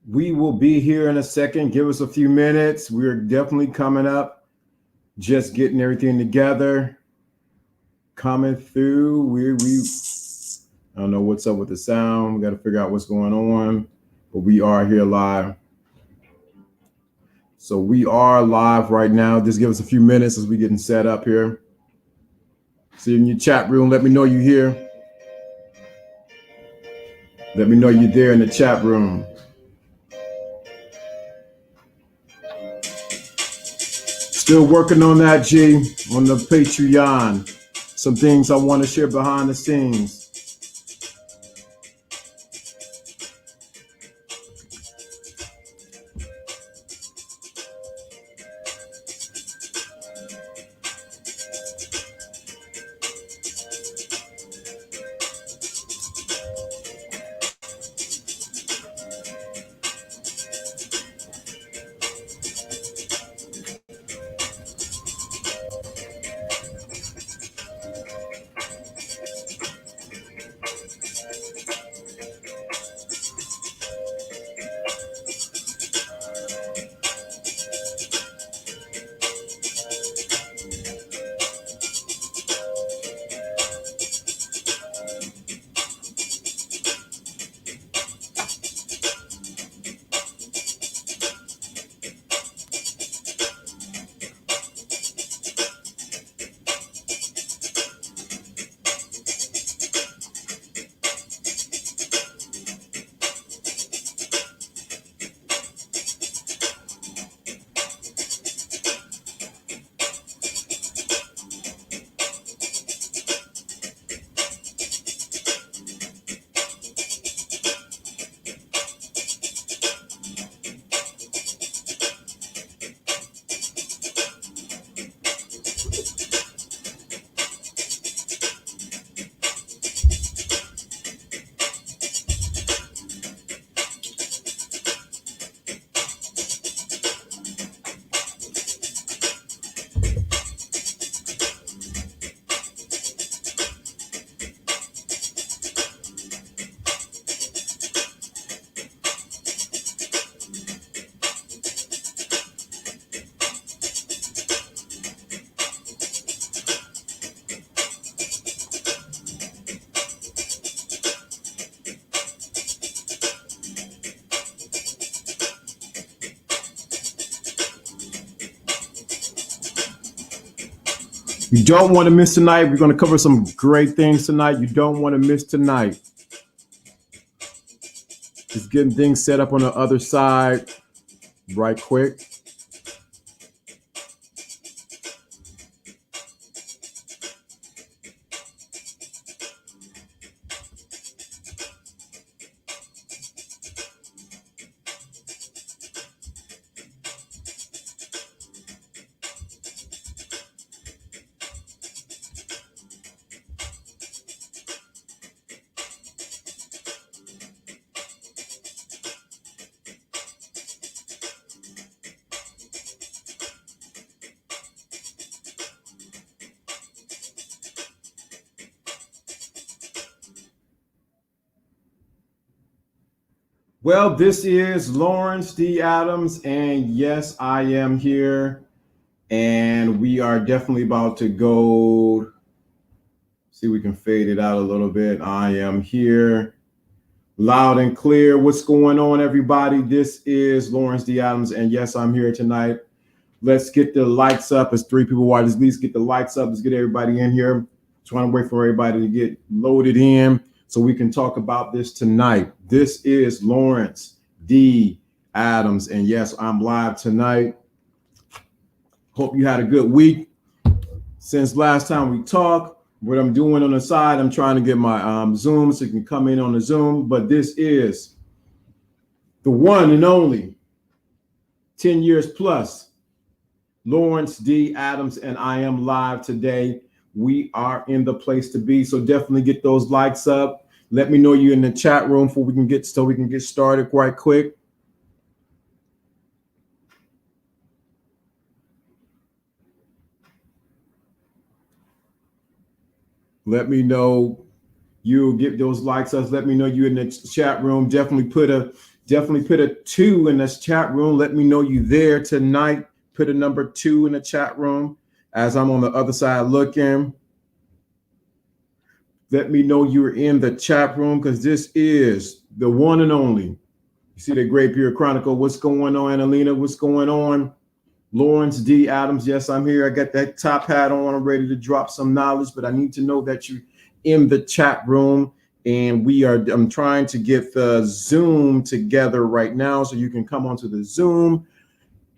We will be here in a second. Give us a few minutes. We're definitely coming up, just getting everything together, coming through. I don't know what's up with the sound. We got to figure out what's going on, but we are here live. So we are live right now. Just give us a few minutes as we getting set up here. See in your chat room. Let me know you're here. Let me know you're there in the chat room. Still working on that, G, on the Patreon. Some things I want to share behind the scenes. You don't want to miss tonight. We're going to cover some great things tonight. You don't want to miss tonight. Just getting things set up on the other side right quick. Well, this is Lawrence D. Adams, and yes, I am here, and we are definitely about to go. See, we can fade it out a little bit. I am here, loud and clear. What's going on, everybody? This is Lawrence D. Adams, and yes, I'm here tonight. Let's get the lights up. As 3 people watch, at least get the lights up. Let's get everybody in here. Trying to wait for everybody to get loaded in so we can talk about this tonight. This is Lawrence D. Adams, and yes, I'm live tonight. Hope you had a good week. Since last time we talked, what I'm doing on the side, I'm trying to get my Zoom so you can come in on the Zoom, but this is the one and only 10 years plus Lawrence D. Adams, and I am live today. We are in the place to be, so definitely get those likes up. Let me know you're in the chat room so we can get started quite quick. Let me know you get those likes up. Let me know you're in the chat room. Definitely put a Definitely put a 2 in this chat room. Let me know you there tonight. Put a number 2 in the chat room as I'm on the other side looking. Let me know you're in the chat room because this is the one and only. You see the Great Beard Chronicle. What's going on, Alina? What's going on? Lawrence D. Adams. Yes, I'm here. I got that top hat on. I'm ready to drop some knowledge, but I need to know that you're in the chat room. And I'm trying to get the Zoom together right now so you can come onto the Zoom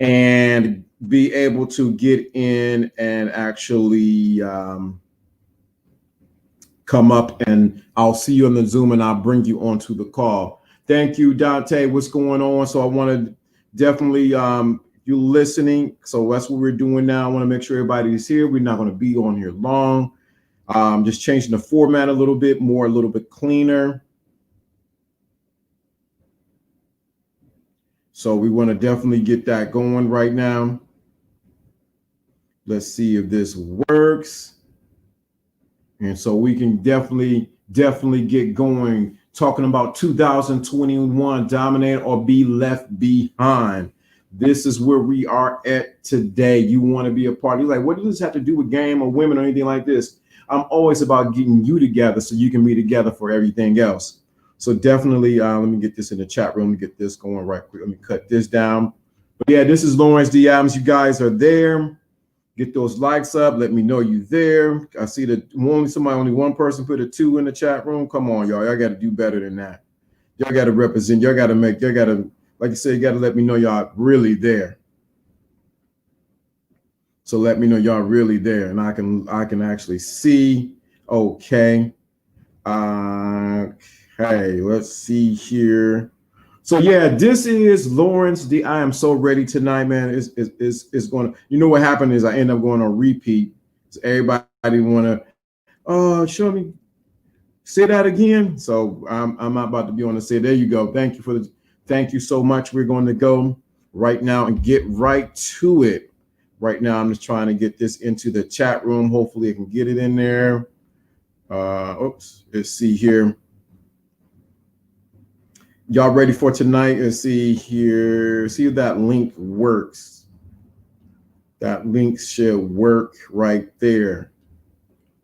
and be able to get in and actually come up, and I'll see you on the Zoom and I'll bring you onto the call. Thank you, Dante. What's going on? So I want to definitely, you listening. So that's what we're doing now. I want to make sure everybody's here. We're not going to be on here long. Just changing the format a little bit more, a little bit cleaner. So we want to definitely get that going right now. Let's see if this works. And so we can definitely get going, talking about 2021, dominate or be left behind. This is where we are at today. You want to be a part. You're like, what does this have to do with game or women or anything like this? I'm always about getting you together so you can be together for everything else. So definitely, let me get this in the chat room, get this going right quick. Let me cut this down. But yeah, this is Lawrence D. Adams. You guys are there. Get those likes up. Let me know you there. I see that only one person put a 2 in the chat room. Come on, y'all. Y'all got to do better than that. Y'all got to represent. Y'all got to, like I said, you got to let me know y'all really there. So let me know y'all really there, and I can actually see. Okay. Okay. Let's see here. So yeah, this is Lawrence D. I am so ready tonight, man. It's going to, you know what happened is I end up going on repeat. So everybody want to, show me, say that again. So I'm not about to be on the say. There you go. Thank you so much. We're going to go right now and get right to it. Right now, I'm just trying to get this into the chat room. Hopefully I can get it in there. Let's see here. Y'all ready for tonight? Let's see here. See if that link works. That link should work right there.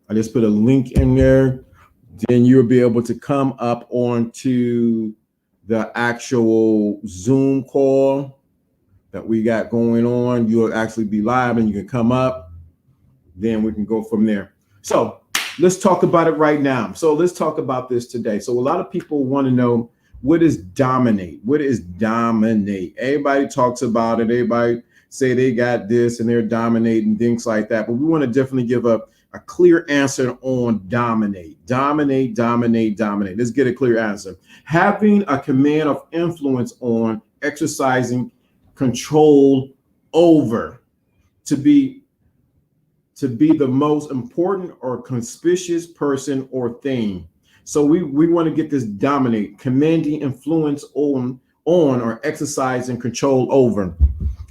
I just put a link in there. Then you'll be able to come up onto the actual Zoom call that we got going on. You'll actually be live and you can come up. Then we can go from there. So let's talk about it right now. So let's talk about this today. So a lot of people want to know, what is dominate? What is dominate? Everybody talks about it. Everybody say they got this and they're dominating, things like that. But we want to definitely give a clear answer on dominate. Dominate. Let's get a clear answer. Having a command of influence on, exercising control over, to be the most important or conspicuous person or thing. So we want to get this dominate, commanding influence on or exercising control over.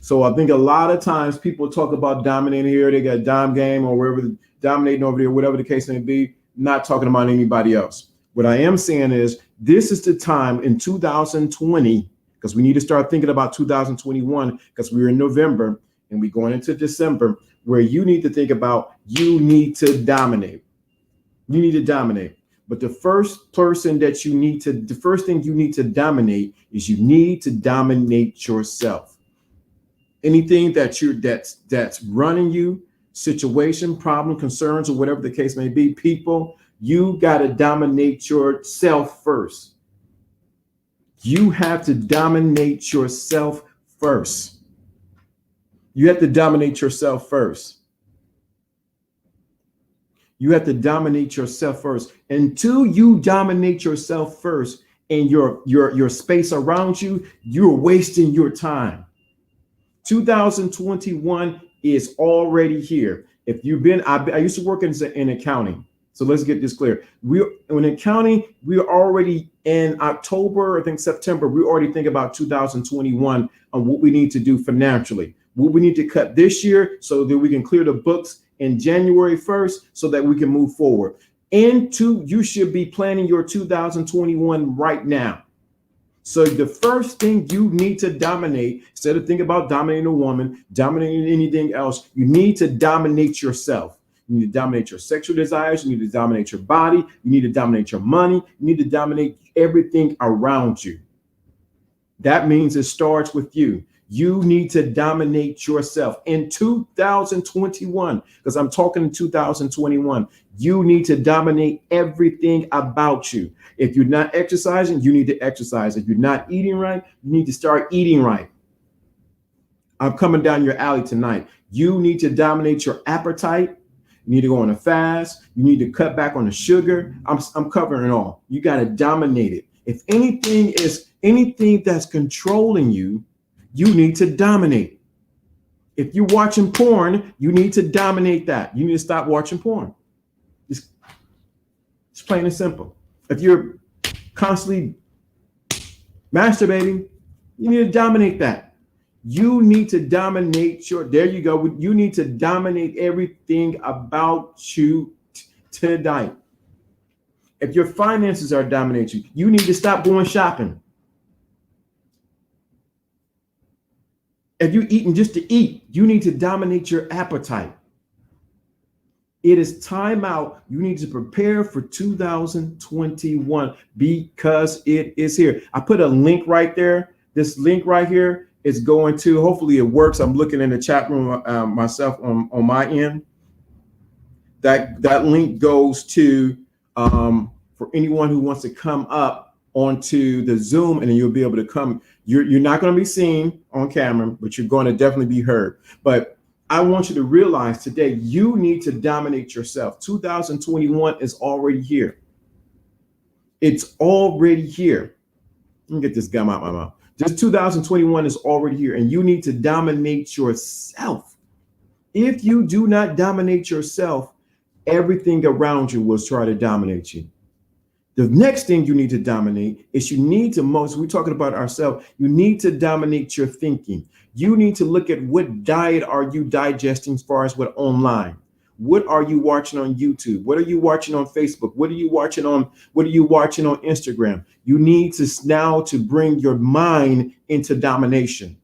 So I think a lot of times people talk about dominating here. They got dom game or wherever, dominating over there, whatever the case may be, not talking about anybody else. What I am saying is this is the time in 2020, because we need to start thinking about 2021 because we're in November and we're going into December, where you need to think about, you need to dominate. You need to dominate. But the first thing you need to dominate is you need to dominate yourself. Anything that's running you, situation, problem, concerns, or whatever the case may be, people, you got to dominate yourself first. You have to dominate yourself first. You have to dominate yourself first. You have to dominate yourself first. Until you dominate yourself first and your space around you, you're wasting your time. 2021 is already here. If you've been, I used to work in accounting. So let's get this clear. In accounting, we're already in October, I think September, we already think about 2021 on what we need to do financially. What we need to cut this year so that we can clear the books in January 1st so that we can move forward. You should be planning your 2021 right now. So the first thing you need to dominate, instead of thinking about dominating a woman, dominating anything else, you need to dominate yourself. You need to dominate your sexual desires. You need to dominate your body. You need to dominate your money. You need to dominate everything around you. That means it starts with you. You need to dominate yourself in 2021, because I'm talking in 2021. You need to dominate everything about you. If you're not exercising, you need to exercise. If you're not eating right, you need to start eating right. I'm coming down your alley tonight. You need to dominate your appetite. You need to go on a fast. You need to cut back on the sugar. I'm covering it all. You got to dominate it. If anything that's controlling you, you need to dominate. If you're watching porn, you need to dominate that. You need to stop watching porn. It's plain and simple. If you're constantly masturbating, you need to dominate that. You need to dominate there you go. You need to dominate everything about you tonight. If your finances are dominating you, you need to stop going shopping. If you're eating just to eat, you need to dominate your appetite. It is time out. You need to prepare for 2021 because it is here. I put a link right there. This link right here is going to, hopefully it works. I'm looking in the chat room myself on my end. That link goes to for anyone who wants to come up onto the Zoom, and then you'll be able to come. You're not going to be seen on camera, but you're going to definitely be heard. But I want you to realize today, you need to dominate yourself. 2021 is already here. It's already here. Let me get this gum out my mouth. Just 2021 is already here, and you need to dominate yourself. If you do not dominate yourself, everything around you will try to dominate you. The next thing you need to dominate is we're talking about ourselves. You need to dominate your thinking. You need to look at what diet are you digesting as far as what online. What are you watching on YouTube? What are you watching on Facebook? What are you watching on Instagram? You need to now to bring your mind into domination.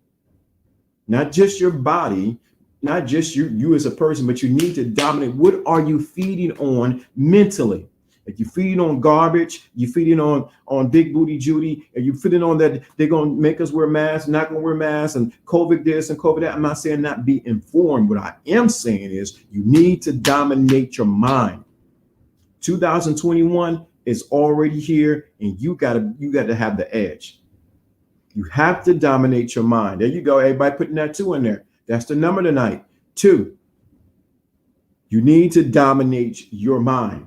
Not just your body, not just you as a person, but you need to dominate. What are you feeding on mentally? If you're feeding on garbage, you're feeding on big booty Judy, and you're feeding on that they're going to make us wear masks, not going to wear masks, and COVID this and COVID that. I'm not saying not be informed. What I am saying is you need to dominate your mind. 2021 is already here, and you got to have the edge. You have to dominate your mind. There you go. Everybody putting that 2 in there. That's the number tonight. 2. You need to dominate your mind.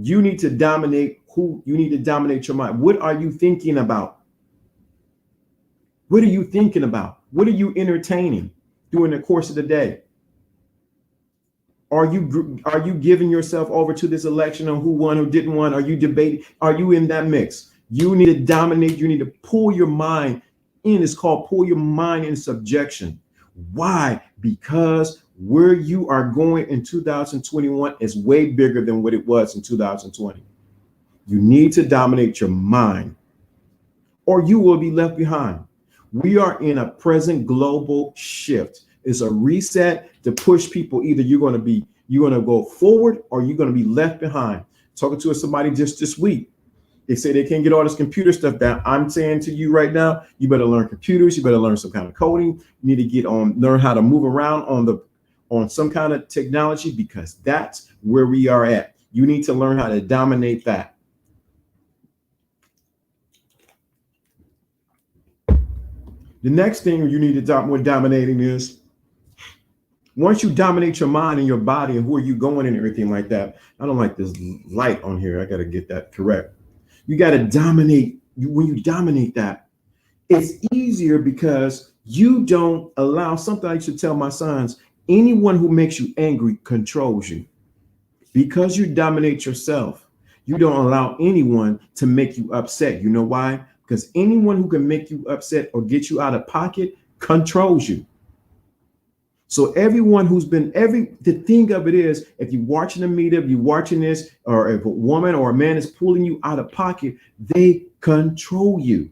You need to dominate your mind. What are you thinking about? What are you thinking about? What are you entertaining during the course of the day? Are you giving yourself over to this election on who won, who didn't win? Are you debating? Are you in that mix? You need to dominate. You need to pull your mind in. It's called pull your mind in subjection. Why? Because where you are going in 2021 is way bigger than what it was in 2020. You need to dominate your mind, or you will be left behind. We are in a present global shift. It's a reset to push people. Either you're going to go forward, or you're going to be left behind. Talking to somebody just this week. They say they can't get all this computer stuff down. I'm saying to you right now, you better learn computers. You better learn some kind of coding. You need to learn how to move around on some kind of technology, because that's where we are at. You need to learn how to dominate that. The next thing you need to dominating is, once you dominate your mind and your body and where you going and everything like that. I don't like this light on here. I got to get that correct. You got to dominate. When you dominate that, it's easier because you don't allow something. I should tell my sons, anyone who makes you angry controls you. Because you dominate yourself, you don't allow anyone to make you upset. You know why? Because anyone who can make you upset or get you out of pocket controls you. So everyone the thing of it is, if you're watching the media, if you're watching this, or if a woman or a man is pulling you out of pocket, they control you.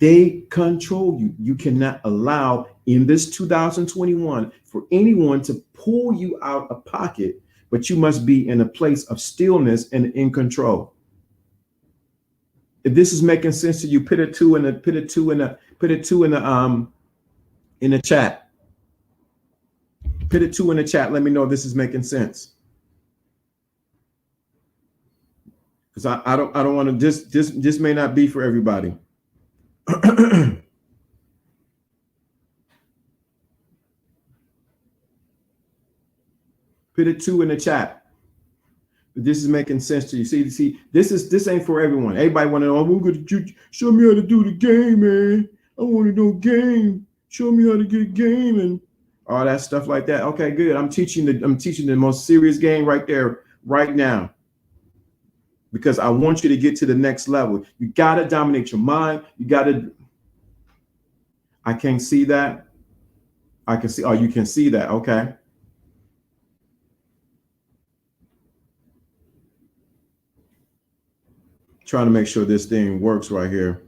They control you. You cannot allow in this 2021 for anyone to pull you out of pocket, but you must be in a place of stillness and in control. If this is making sense to you, put a two in the chat. Put a 2 in the chat. Let me know if this is making sense. Because I don't want to, this may not be for everybody. Put a 2 in the chat. This is making sense to you. See, this ain't for everyone. Everybody want to know, I'm going to show me how to do the game, man. I want to do game. Show me how to get a game and all that stuff like that. Okay, good. I'm teaching the most serious game right there, right now. Because I want you to get to the next level. You got to dominate your mind. You got to. I can't see that. I can see. Oh, you can see that. Okay. Trying to make sure this thing works right here.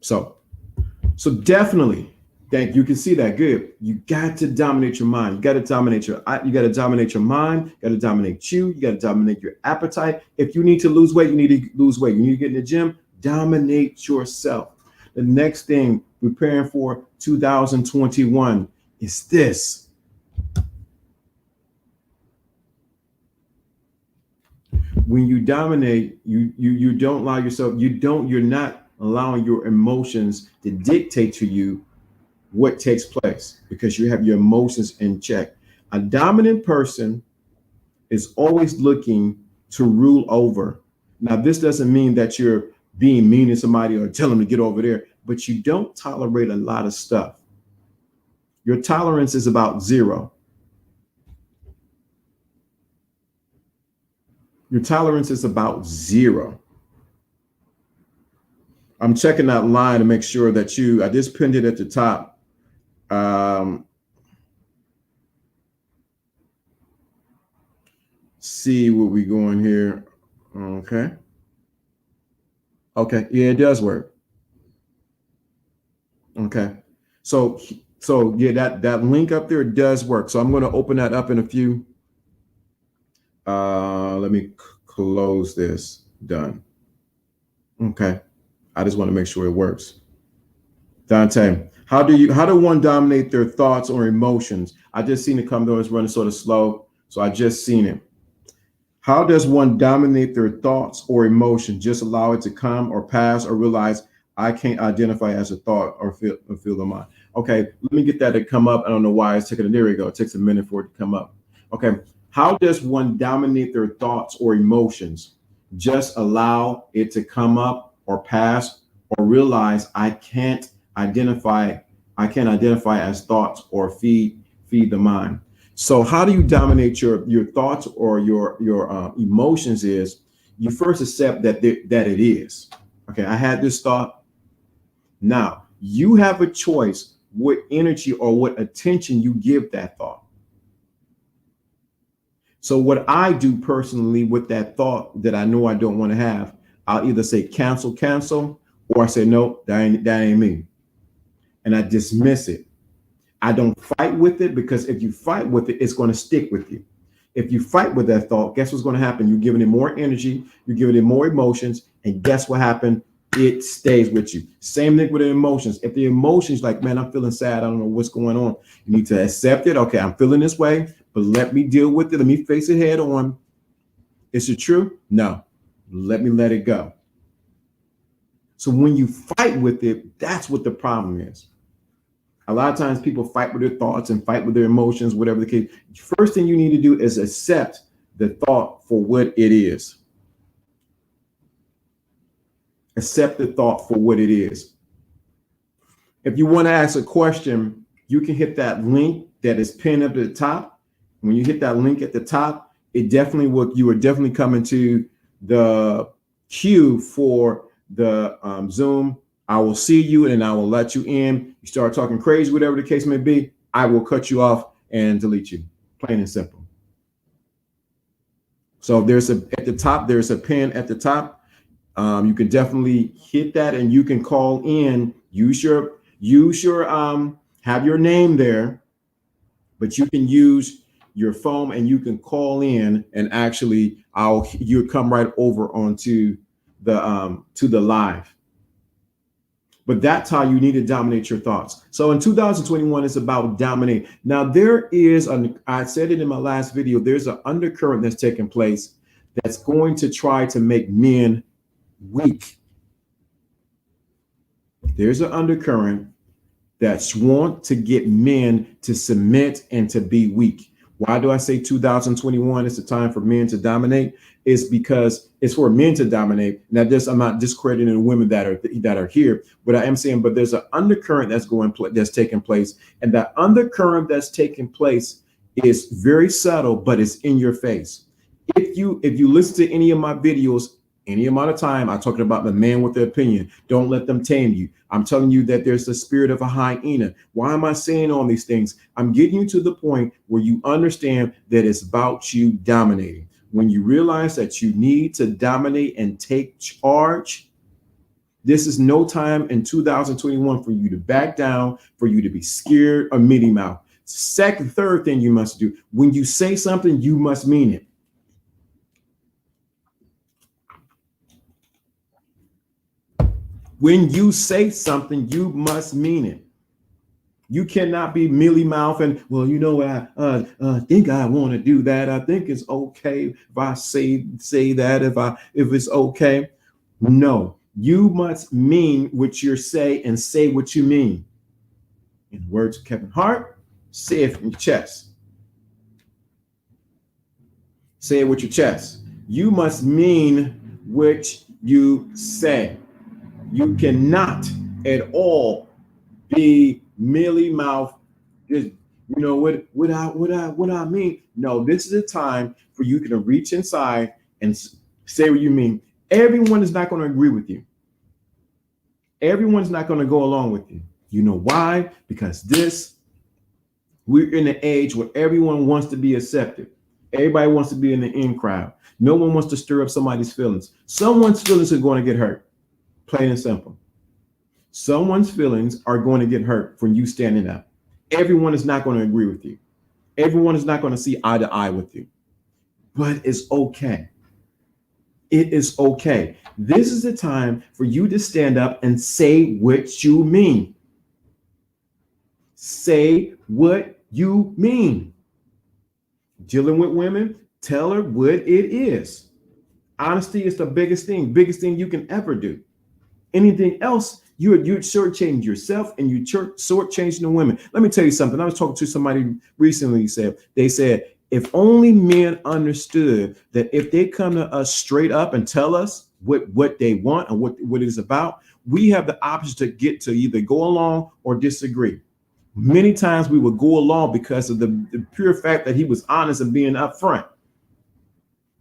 So definitely. You can see that. Good. You got to dominate your mind. You got to dominate your mind. You got to dominate you. You got to dominate your appetite. If you need to lose weight, you need to lose weight. You need to get in the gym, dominate yourself. The next thing preparing for 2021 is this. When you dominate, you don't allow yourself, you're not allowing your emotions to dictate to you what takes place, because you have your emotions in check. A dominant person is always looking to rule over. Now, this doesn't mean that you're being mean to somebody or tell them to get over there, but you don't tolerate a lot of stuff. Your tolerance is about 0. Your tolerance is about 0. I'm checking that line to make sure that I just pinned it at the top. See what we going here. Okay. Yeah, it does work. Okay. So yeah, that link up there does work. So I'm going to open that up in a few. Let me close this. Done. Okay. I just want to make sure it works. Dante, how do one dominate their thoughts or emotions? I just seen it come, though it's running sort of slow, so I just seen it. How does one dominate their thoughts or emotions? Just allow it to come or pass, or realize I can't identify as a thought or feel the mind. Okay, let me get that to come up. I don't know why it's taking. There we go. It takes a minute for it to come up. Okay, how does one dominate their thoughts or emotions? Just allow it to come up or pass, or realize I can't identify as thoughts or feed the mind. So how do you dominate your thoughts or your emotions? Is you first accept that it is. Okay, I had this thought. Now you have a choice what energy or what attention you give that thought. So what I do personally with that thought that I know I don't want to have, I'll either say cancel, or I say no, that ain't me, and I dismiss it. I don't fight with it, because if you fight with it, it's going to stick with you. If you fight with that thought, guess what's going to happen? You're giving it more energy, you're giving it more emotions, and guess what happened? It stays with you. Same thing with the emotions. If the emotions like, man, I'm feeling sad, I don't know what's going on, you need to accept it. Okay, I'm feeling this way, but let me deal with it. Let me face it head on. Is it true? No. Let it go. So when you fight with it, that's what the problem is. A lot of times people fight with their thoughts and fight with their emotions, whatever the case. First thing you need to do is accept the thought for what it is. Accept the thought for what it is. If you want to ask a question, you can hit that link that is pinned up at the top. When you hit that link at the top, you are definitely coming to the queue for the Zoom. I will see you and I will let you in. You start talking crazy, whatever the case may be, I will cut you off and delete you. Plain and simple. So there's at the top, there's a pin at the top. You can definitely hit that, and you can call in. Have your name there, but you can use your phone and you can call in, and actually you'll come right over onto the live. But that's how you need to dominate your thoughts. So in 2021, it's about dominate. Now I said it in my last video, there's an undercurrent that's taking place that's going to try to make men weak. There's an undercurrent that's want to get men to submit and to be weak. Why do I say 2021 is the time for men to dominate? It's because it's for men to dominate. Now, I'm not discrediting the women that are here, but I am saying, but there's an undercurrent that's taking place, and that undercurrent that's taking place is very subtle, but it's in your face. If you listen to any of my videos, any amount of time, I'm talking about the man with the opinion. Don't let them tame you. I'm telling you that there's the spirit of a hyena. Why am I saying all these things? I'm getting you to the point where you understand that it's about you dominating. When you realize that you need to dominate and take charge, this is no time in 2021 for you to back down, for you to be scared or meaty mouth. Third thing you must do, when you say something, you must mean it. When you say something, you must mean it. You cannot be mealy mouth and, well, you know, I think I want to do that. I think it's okay if I say that, if it's okay. No, you must mean what you say and say what you mean. In the words of Kevin Hart, say it from your chest. Say it with your chest. You must mean what you say. You cannot at all be mealy mouth. Just, you know what I mean. No, this is a time for you to reach inside and say what you mean. Everyone is not going to agree with you. Everyone's not going to go along with you. You know why? Because we're in an age where everyone wants to be accepted. Everybody wants to be in the in crowd. No one wants to stir up somebody's feelings. Someone's feelings are going to get hurt. Plain and simple. Someone's feelings are going to get hurt from you standing up. Everyone is not going to agree with you. Everyone is not going to see eye to eye with you. But it's okay. It is okay. This is the time for you to stand up and say what you mean. Say what you mean. Dealing with women, tell her what it is. Honesty is the biggest thing you can ever do. Anything else, you're shortchanging yourself and you're shortchanging the women. Let me tell you something. I was talking to somebody recently. They said, if only men understood that if they come to us straight up and tell us what they want and what it is about, we have the option to get to either go along or disagree. Many times we would go along because of the pure fact that he was honest and being upfront.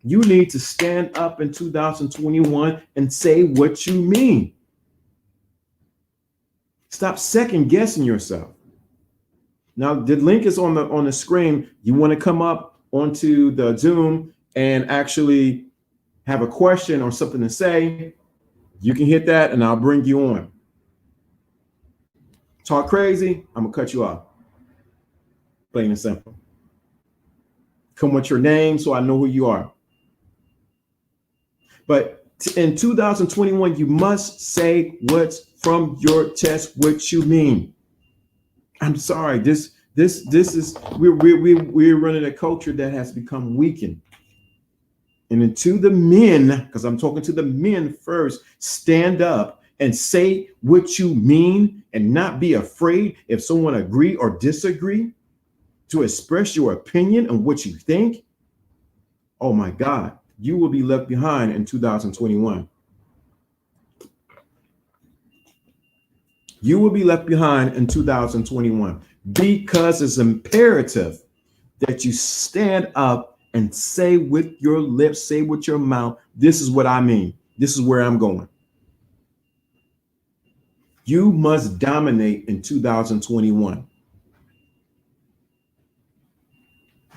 You need to stand up in 2021 and say what you mean. Stop second guessing yourself. Now, the link is on the screen. You want to come up onto the Zoom and actually have a question or something to say, you can hit that and I'll bring you on. Talk crazy, I'm gonna cut you off. Plain and simple. Come with your name so I know who you are. But in 2021, you must say what's from your chest, what you mean. I'm sorry, this is we're running a culture that has become weakened. And then to the men, because I'm talking to the men first, stand up and say what you mean and not be afraid if someone agree or disagree, to express your opinion and what you think. Oh my God, you will be left behind in 2021. You will be left behind in 2021 because it's imperative that you stand up and say with your lips, say with your mouth, this is what I mean. This is where I'm going. You must dominate in 2021.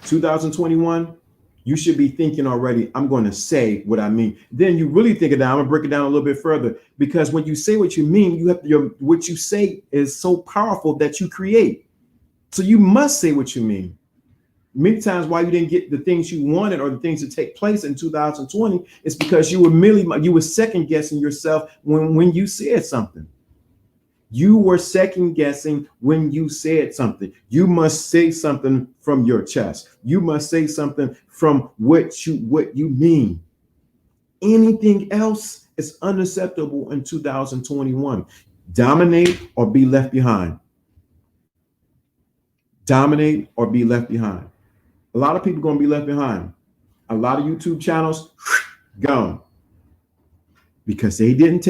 2021, You should be thinking already, I'm going to say what I mean. Then you really think it down. I'm going to break it down a little bit further, because when you say what you mean, you have what you say is so powerful that you create. So you must say what you mean. Many times why you didn't get the things you wanted or the things that take place in 2020 is because you were second guessing yourself when you said something. You were second guessing when you said something. You must say something from your chest. You must say something from what you mean. Anything else is unacceptable in 2021. Dominate or be left behind. Dominate or be left behind. A lot of people are going to be left behind. A lot of YouTube channels gone because they didn't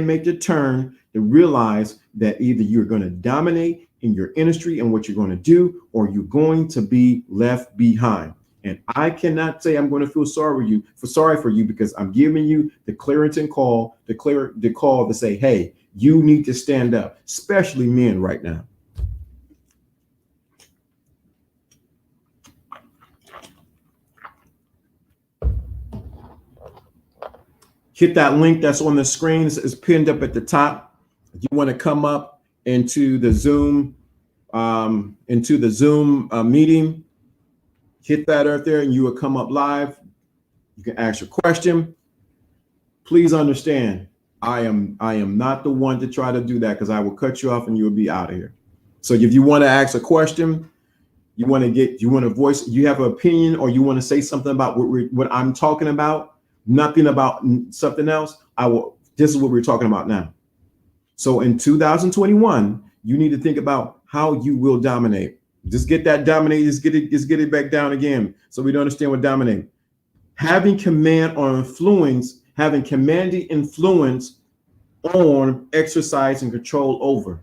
make the turn to realize that either you're going to dominate in your industry and what you're going to do, or you're going to be left behind. And I cannot say I'm going to feel sorry for you because I'm giving you the Clarion call, the call to say, hey, you need to stand up, especially men right now. Hit that link that's on the screen. It's pinned up at the top. If you want to come up into the Zoom meeting, hit that right there, and you will come up live. You can ask your question. Please understand, I am not the one to try to do that, because I will cut you off and you will be out of here. So if you want to ask a question, you want to voice, you have an opinion, or you want to say something about what I'm talking about, nothing about something else, this is what we're talking about now. So in 2021, you need to think about how you will dominate. Just get that dominate, just get it back down again, so we don't understand what dominate. Having command or influence, having commanding influence on, exercise, and control over.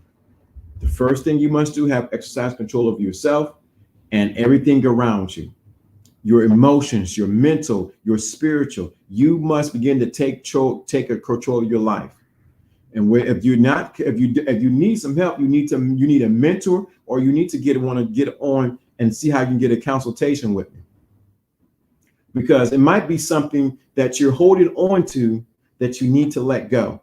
The first thing you must do, have exercise control over yourself and everything around you. Your emotions, your mental, your spiritual. You must begin to take control of your life. And if you need some help, you need a mentor, or you need to get on and see how you can get a consultation with me. Because it might be something that you're holding on to that you need to let go.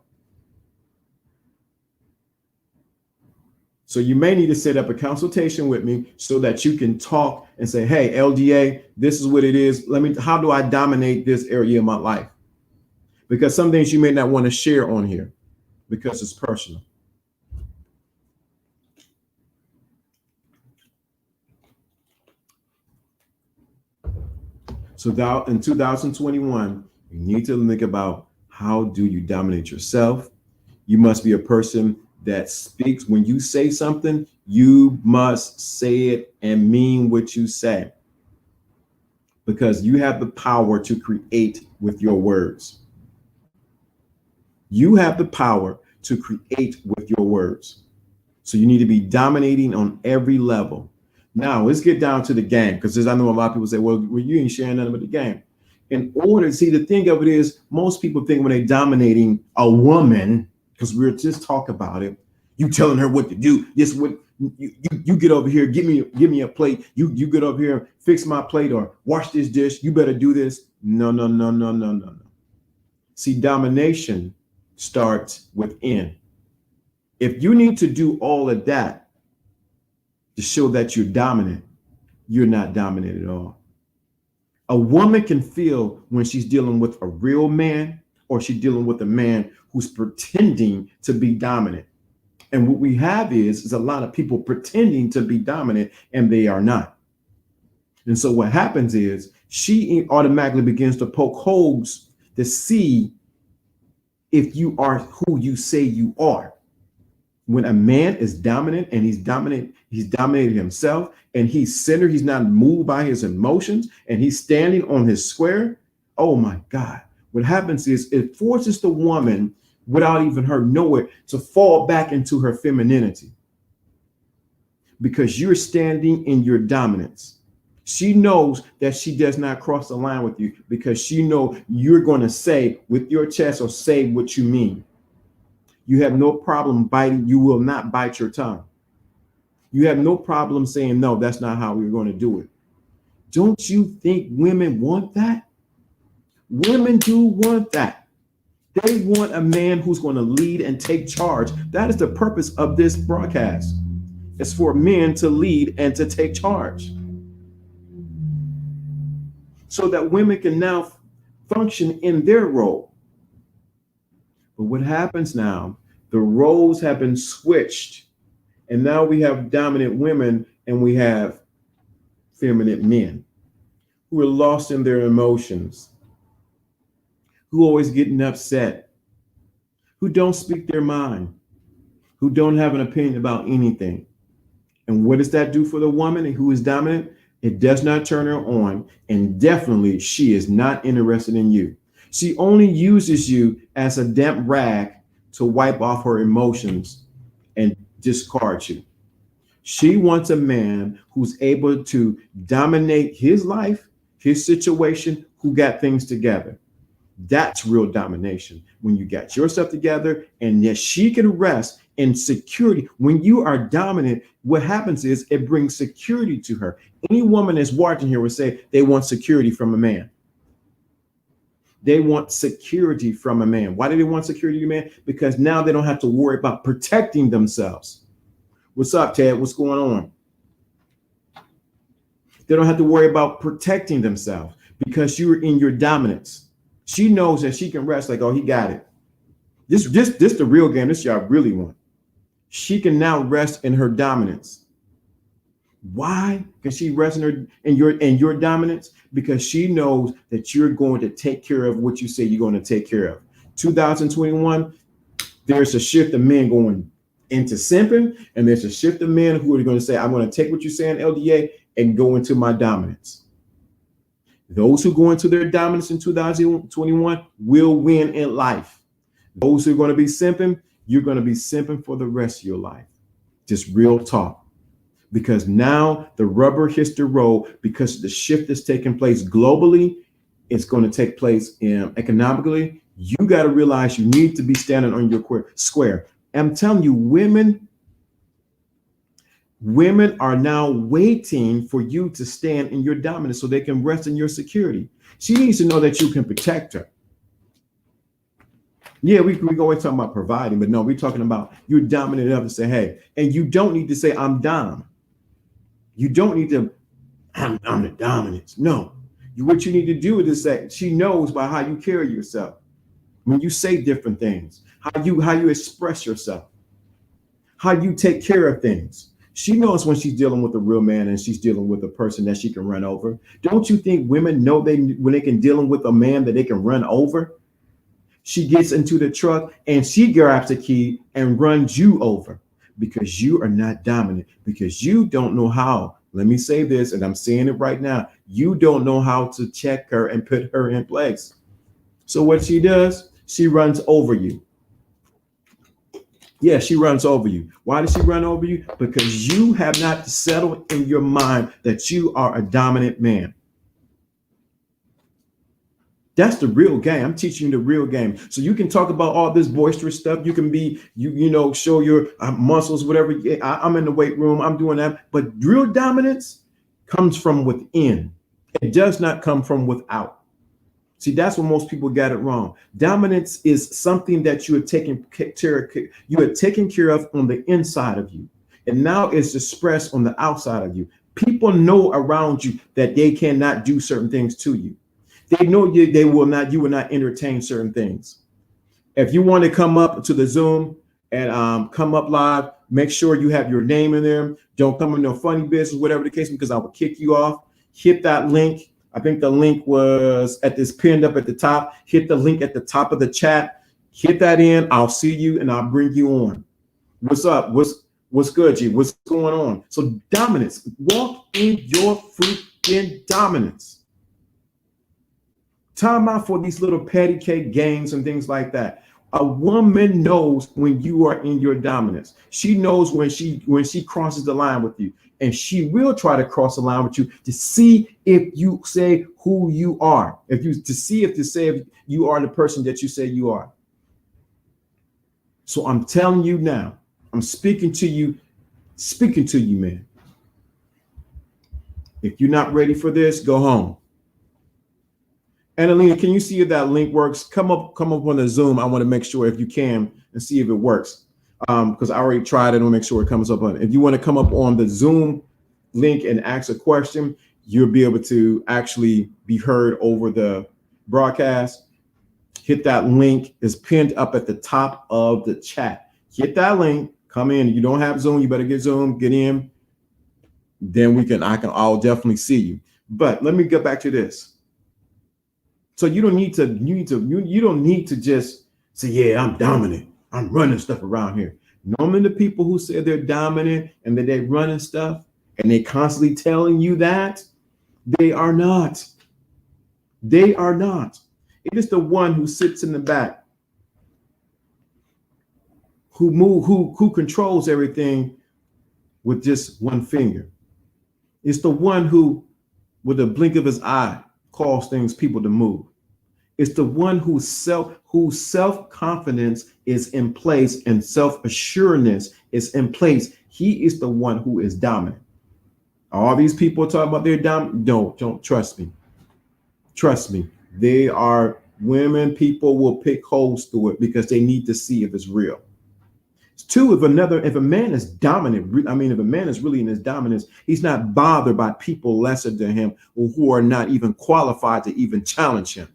So you may need to set up a consultation with me so that you can talk and say, hey, LDA, this is what it is. How do I dominate this area of my life? Because some things you may not want to share on here because it's personal. So now in 2021, you need to think about, how do you dominate yourself? You must be a person that speaks. When you say something, you must say it and mean what you say, because you have the power to create with your words. You have the power to create with your words. So you need to be dominating on every level. Now let's get down to the game, because I know a lot of people say, well, you ain't sharing nothing about the game. In order, see, the thing of it is, most people think when they're dominating a woman, because we're just talking about it, you telling her what to do. This what you get over here, give me a plate. You get over here, fix my plate, or wash this dish. You better do this. No. See, domination starts within. If you need to do all of that to show that you're dominant, you're not dominant at all. A woman can feel when she's dealing with a real man, or she's dealing with a man who's pretending to be dominant. And what we have is a lot of people pretending to be dominant, and they are not. And so what happens is, she automatically begins to poke holes to see if you are who you say you are. When a man is dominant, and he's dominated himself, and he's centered, he's not moved by his emotions, and he's standing on his square. Oh my God. What happens is, it forces the woman, without even her knowing, to fall back into her femininity, because you're standing in your dominance. She knows that she does not cross the line with you, because she knows you're going to say with your chest, or say what you mean. You have no problem biting. You will not bite your tongue. You have no problem saying, no, that's not how we're going to do it. Don't you think women want that? Women do want that. They want a man who's going to lead and take charge. That is the purpose of this broadcast. It's for men to lead and to take charge, so that women can now function in their role. But what happens now, the roles have been switched, and now we have dominant women and we have feminine men who are lost in their emotions, who are always getting upset, who don't speak their mind, who don't have an opinion about anything. And what does that do for the woman who is dominant? It does not turn her on, and definitely she is not interested in you. She only uses you as a damp rag to wipe off her emotions and discard you. She wants a man who's able to dominate his life, his situation, who got things together. That's real domination. When you got yourself together and yet she can rest in security. When you are dominant, what happens is it brings security to her. Any woman that's watching here would say they want security from a man. They want security from a man. Why do they want security from a man? Because now they don't have to worry about protecting themselves. What's up, Ted? What's going on? They don't have to worry about protecting themselves because you're in your dominance. She knows that she can rest like, oh, he got it. This the real game. This y'all really want. She can now rest in her dominance. Why can she rest in your dominance? Because she knows that you're going to take care of what you say you're going to take care of. 2021, there's a shift of men going into simping, and there's a shift of men who are going to say, I'm going to take what you say in LDA and go into my dominance. Those who go into their dominance in 2021 will win in life. Those who are going to be simping, you're going to be simping for the rest of your life. Just real talk. Because now the rubber hits the road, because the shift is taking place globally. It's going to take place economically. You got to realize you need to be standing on your square. I'm telling you, women are now waiting for you to stand in your dominance so they can rest in your security. She needs to know that you can protect her. Yeah, we always talk about providing, but no, we're talking about you're dominant enough to say, hey, and you don't need to say, I'm dom. You don't need to, I'm the dominance. No, what you need to do is say, she knows by how you carry yourself. When you say different things, how you express yourself, how you take care of things. She knows when she's dealing with a real man and she's dealing with a person that she can run over. Don't you think women know when they can deal with a man that they can run over? She gets into the truck and she grabs the key and runs you over because you are not dominant, because you don't know how. Let me say this, and I'm saying it right now. You don't know how to check her and put her in place. So what she does, she runs over you. Yeah, she runs over you. Why does she run over you? Because you have not settled in your mind that you are a dominant man. That's the real game. I'm teaching you the real game. So you can talk about all this boisterous stuff. You can be, show your muscles, whatever. I'm in the weight room. I'm doing that. But real dominance comes from within. It does not come from without. See, that's what most people got it wrong. Dominance is something that you are taking care of on the inside of you. And now it's expressed on the outside of you. People know around you that they cannot do certain things to you. They know you will not entertain certain things. If you want to come up to the Zoom and come up live, make sure you have your name in there. Don't come in no funny business, whatever the case, because I will kick you off. Hit that link. I think the link was pinned up at the top. Hit the link at the top of the chat. Hit that in. I'll see you and I'll bring you on. What's up? What's good, G? What's going on? So dominance. Walk in your freaking dominance. Time out for these little patty cake games and things like that. A woman knows when you are in your dominance. She knows when she crosses the line with you, and she will try to cross the line with you to see if you say who you are. If you are the person that you say you are. So I'm telling you now, I'm speaking to you, man. If you're not ready for this, go home. And Alina, can you see if that link works? Come up on the Zoom. I want to make sure if you can and see if it works. Because I already tried it. I want to make sure it comes up on. If you want to come up on the Zoom link and ask a question, you'll be able to actually be heard over the broadcast. Hit that link. It's pinned up at the top of the chat. Hit that link. Come in. If you don't have Zoom, you better get Zoom. Get in. Then I'll definitely see you. But let me get back to this. So you don't need to just say, yeah, I'm dominant. I'm running stuff around here. Normally the people who say they're dominant and that they're running stuff and they constantly telling you that, they are not. They are not. It is the one who sits in the back, who controls everything with just one finger. It's the one who, with a blink of his eye, cause people to move. It's the one whose self-confidence is in place and self-assuredness is in place. He is the one who is dominant. All these people talk about they're dominant. Don't trust me. Trust me. They are women. People will pick holes through it because they need to see if it's real. Two, if a man is dominant, if a man is really in his dominance, he's not bothered by people lesser than him or who are not even qualified to even challenge him.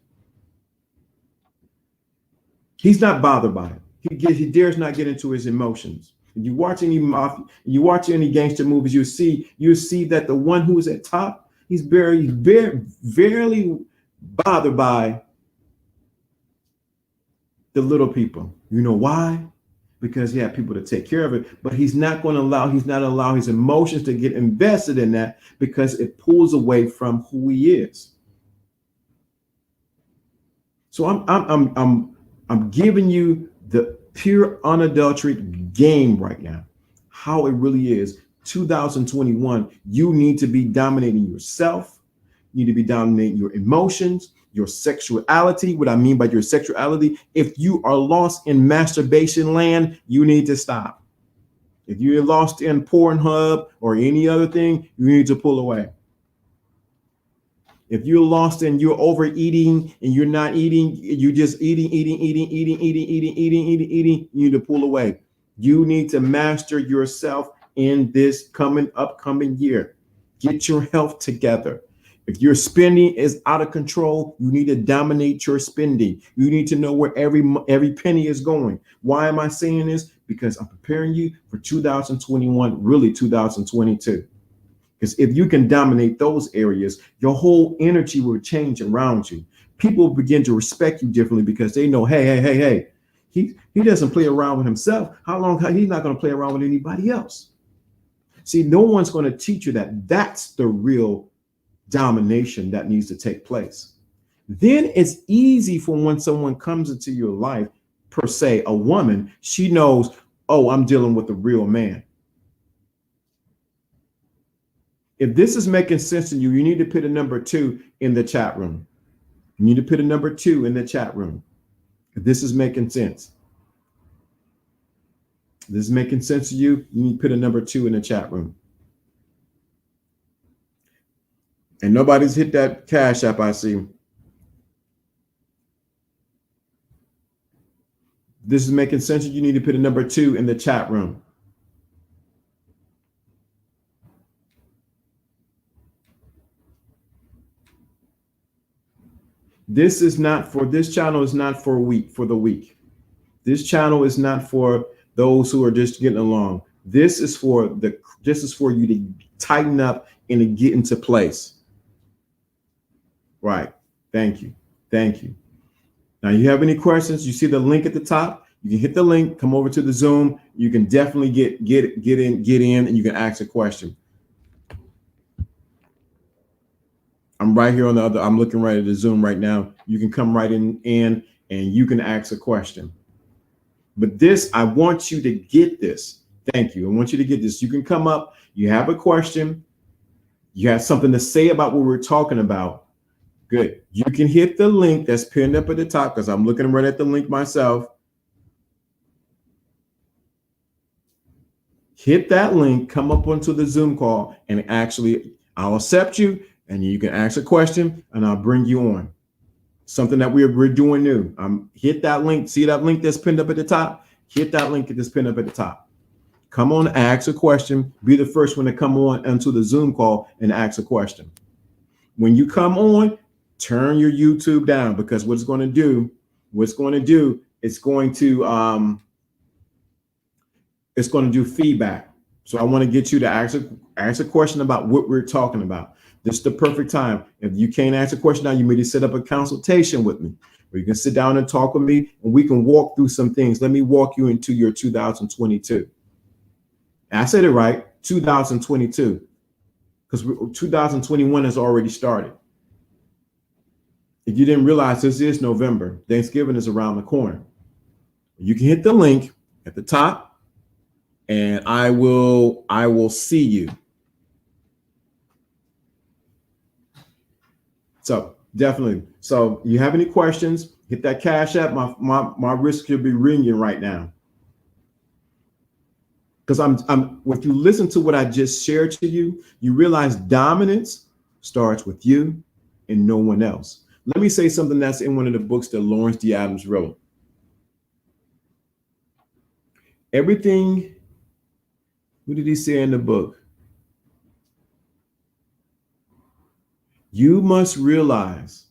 He's not bothered by it. He dares not get into his emotions. If you watch any gangster movies, you see that the one who is at top, he's very bothered by the little people. You know why? Because he had people to take care of it, but he's not allow his emotions to get invested in that because it pulls away from who he is. So I'm giving you the pure unadulterated game right now, how it really is. 2021, you need to be dominating yourself. You need to be dominating your emotions, your sexuality. What I mean by your sexuality, if you are lost in masturbation land, you need to stop. If you're lost in Pornhub or any other thing, you need to pull away. If you're lost and you're overeating and you're not eating, you're just eating, you need to pull away. You need to master yourself in this upcoming year. Get your health together. If your spending is out of control, you need to dominate your spending. You need to know where every penny is going. Why am I saying this? Because I'm preparing you for 2021, really 2022. Because if you can dominate those areas, your whole energy will change around you. People begin to respect you differently because they know, hey, he doesn't play around with himself. He's not going to play around with anybody else. See, no one's going to teach you that. That's the real domination that needs to take place. Then it's easy for when someone comes into your life, per se, a woman, she knows, oh, I'm dealing with a real man. If this is making sense to you, you need to put a number 2 in the chat room. You need to put a number 2 in the chat room. If this is making sense. If this is making sense to you, you need to put a number 2 in the chat room. And nobody's hit that Cash App, I see. This is making sense. You need to put a number 2 in the chat room. This channel is not for the weak. This channel is not for those who are just getting along. This is for you to tighten up and to get into place. Right. Thank you. Now, you have any questions? You see the link at the top. You can hit the link, come over to the Zoom. You can definitely get in, and you can ask a question. I'm right here I'm looking right at the Zoom right now. You can come right in and you can ask a question. But this, I want you to get this. Thank you. I want you to get this. You can come up. You have a question. You have something to say about what we're talking about. Good. You can hit the link that's pinned up at the top because I'm looking right at the link myself. Hit that link, come up onto the Zoom call and actually I'll accept you, and you can ask a question, and I'll bring you on. Something that we're doing new. Hit that link. See that link that's pinned up at the top? Hit that link that's pinned up at the top. Come on, ask a question. Be the first one to come on into the Zoom call and ask a question. When you come on, turn your YouTube down, because what it's going to do, it's going to do feedback. So I want to get you to ask a question about what we're talking about. This is the perfect time. If you can't ask a question now, you may set up a consultation with me, where you can sit down and talk with me, and we can walk through some things. Let me walk you into your 2022. I said it right, 2022, because 2021 has already started. If you didn't realize, this is November. Thanksgiving is around the corner. You can hit the link at the top, and I will see you. So definitely. So you have any questions, hit that Cash App. My wrist could be ringing right now. Because if you listen to what I just shared to you, you realize dominance starts with you and no one else. Let me say something that's in one of the books that Lawrence D. Adams wrote. Everything, what did he say in the book? You must realize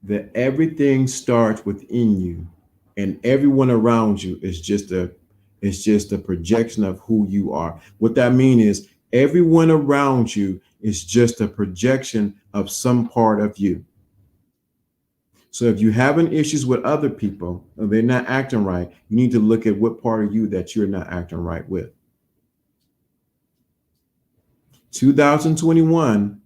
that everything starts within you, and everyone around you is just a projection of who you are. What that means is everyone around you is just a projection of some part of you. So if you're having issues with other people and they're not acting right, you need to look at what part of you that you're not acting right with. 2021,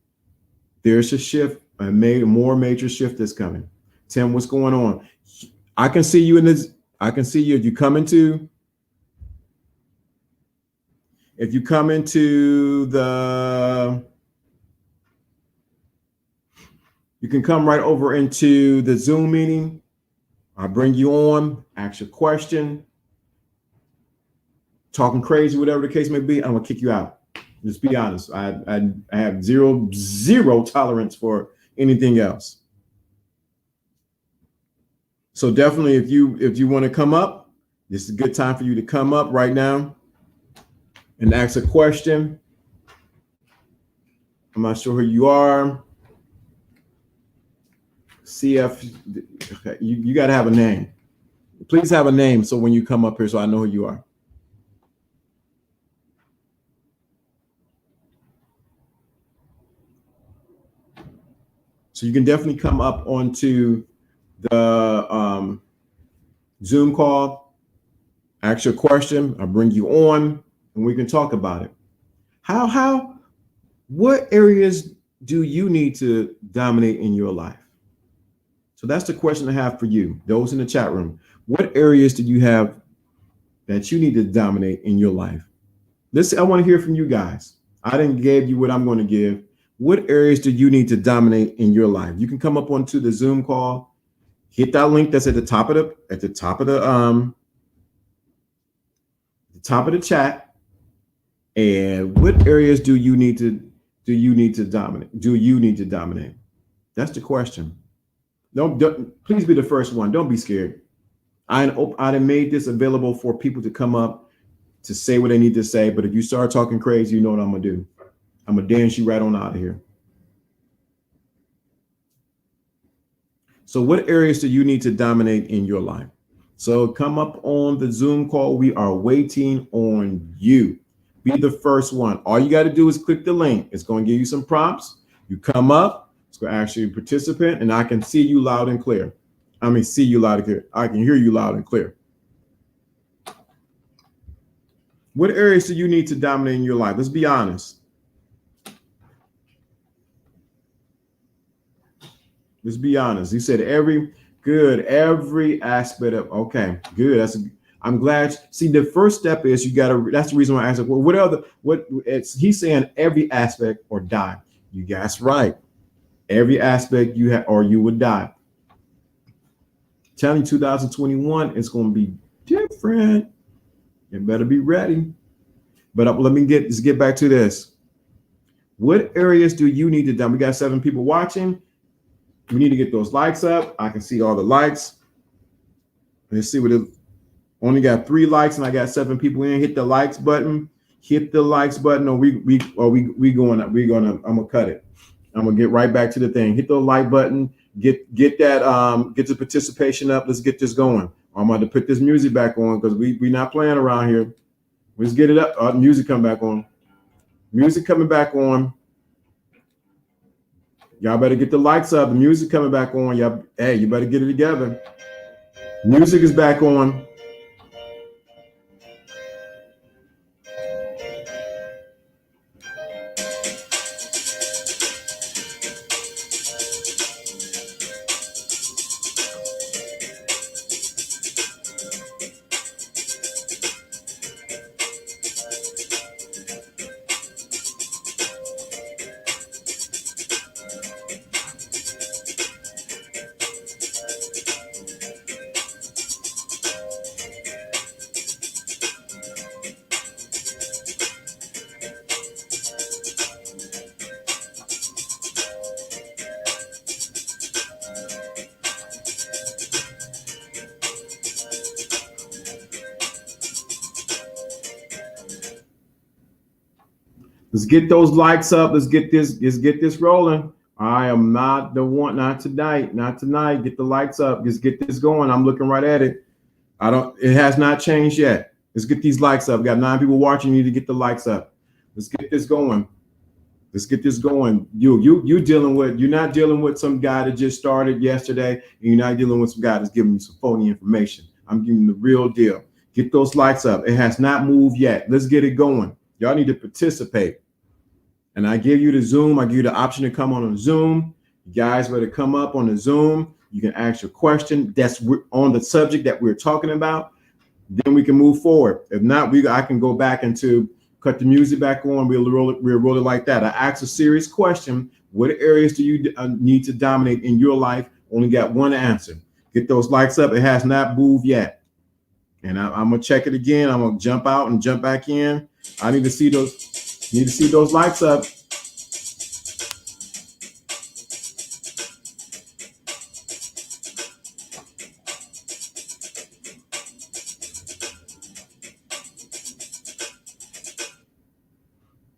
there's a shift, a more major shift that's coming. Tim, what's going on? I can see you in this. I can see you if you come into the, you can come right over into the Zoom meeting. I'll bring you on, ask your question, talking crazy, whatever the case may be. I'm gonna kick you out. Just be honest. I have zero tolerance for anything else. So definitely, if you want to come up, this is a good time for you to come up right now and ask a question. I'm not sure who you are. CF, okay, you got to have a name. Please have a name so when you come up here, so I know who you are. So you can definitely come up onto the Zoom call, ask your question, I'll bring you on, and we can talk about it. What areas do you need to dominate in your life? So that's the question I have for you, those in the chat room. What areas do you have that you need to dominate in your life? I want to hear from you guys. I didn't give you what I'm going to give. What areas do you need to dominate in your life? You can come up onto the Zoom call, hit that link that's at the top of the chat. And what areas do you need to dominate? That's the question. Don't please be the first one. Don't be scared. I made this available for people to come up to say what they need to say. But if you start talking crazy, you know what I'm gonna do. I'm gonna dance you right on out of here. So what areas do you need to dominate in your life? So come up on the Zoom call. We are waiting on you. Be the first one. All you got to do is click the link. It's going to give you some prompts. You come up, it's going to ask you participant, and I can see you loud and clear. See you loud and clear. I can hear you loud and clear. What areas do you need to dominate in your life? Let's be honest. Let's be honest. You said every aspect of, okay, good. I'm glad. See, the first step is that's the reason why I asked, well, he's saying every aspect or die. You guys right. Every aspect you have, or you would die. Telling 2021 is going to be different. You better be ready. But let's get back to this. What areas do you need to dominate? We got 7 people watching. We need to get those likes up. I can see all the likes. Let's see what it only got 3 likes and I got 7 people in. Hit the likes button. Hit the likes button. Or we going up. I'm gonna cut it. I'm gonna get right back to the thing. Hit the like button. Get that get the participation up. Let's get this going. I'm going to put this music back on because we not playing around here. Let's get it up. Music come back on. Music coming back on. Y'all better get the lights up. The music coming back on. Y'all, hey, you better get it together. Music is back on. Let's get those likes up. Let's get this rolling. I am not the one, not tonight. Get the lights up. Let's get this going. I'm looking right at it. It has not changed yet. Let's get these likes up. We got 9 people watching. You need to get the likes up. Let's get this going. You're not dealing with some guy that just started yesterday, and you're not dealing with some guy that's giving you some phony information. I'm giving you the real deal. Get those likes up. It has not moved yet. Let's get it going. Y'all need to participate. And I give you the Zoom. I give you the option to come on Zoom. You guys better come up on the Zoom. You can ask your question. That's on the subject that we're talking about. Then we can move forward. If not, I can go back into cut the music back on. We'll roll it like that. I asked a serious question. What areas do you need to dominate in your life? Only got one answer. Get those likes up. It has not moved yet. And I'm gonna check it again. I'm gonna jump out and jump back in. I need to see those likes up.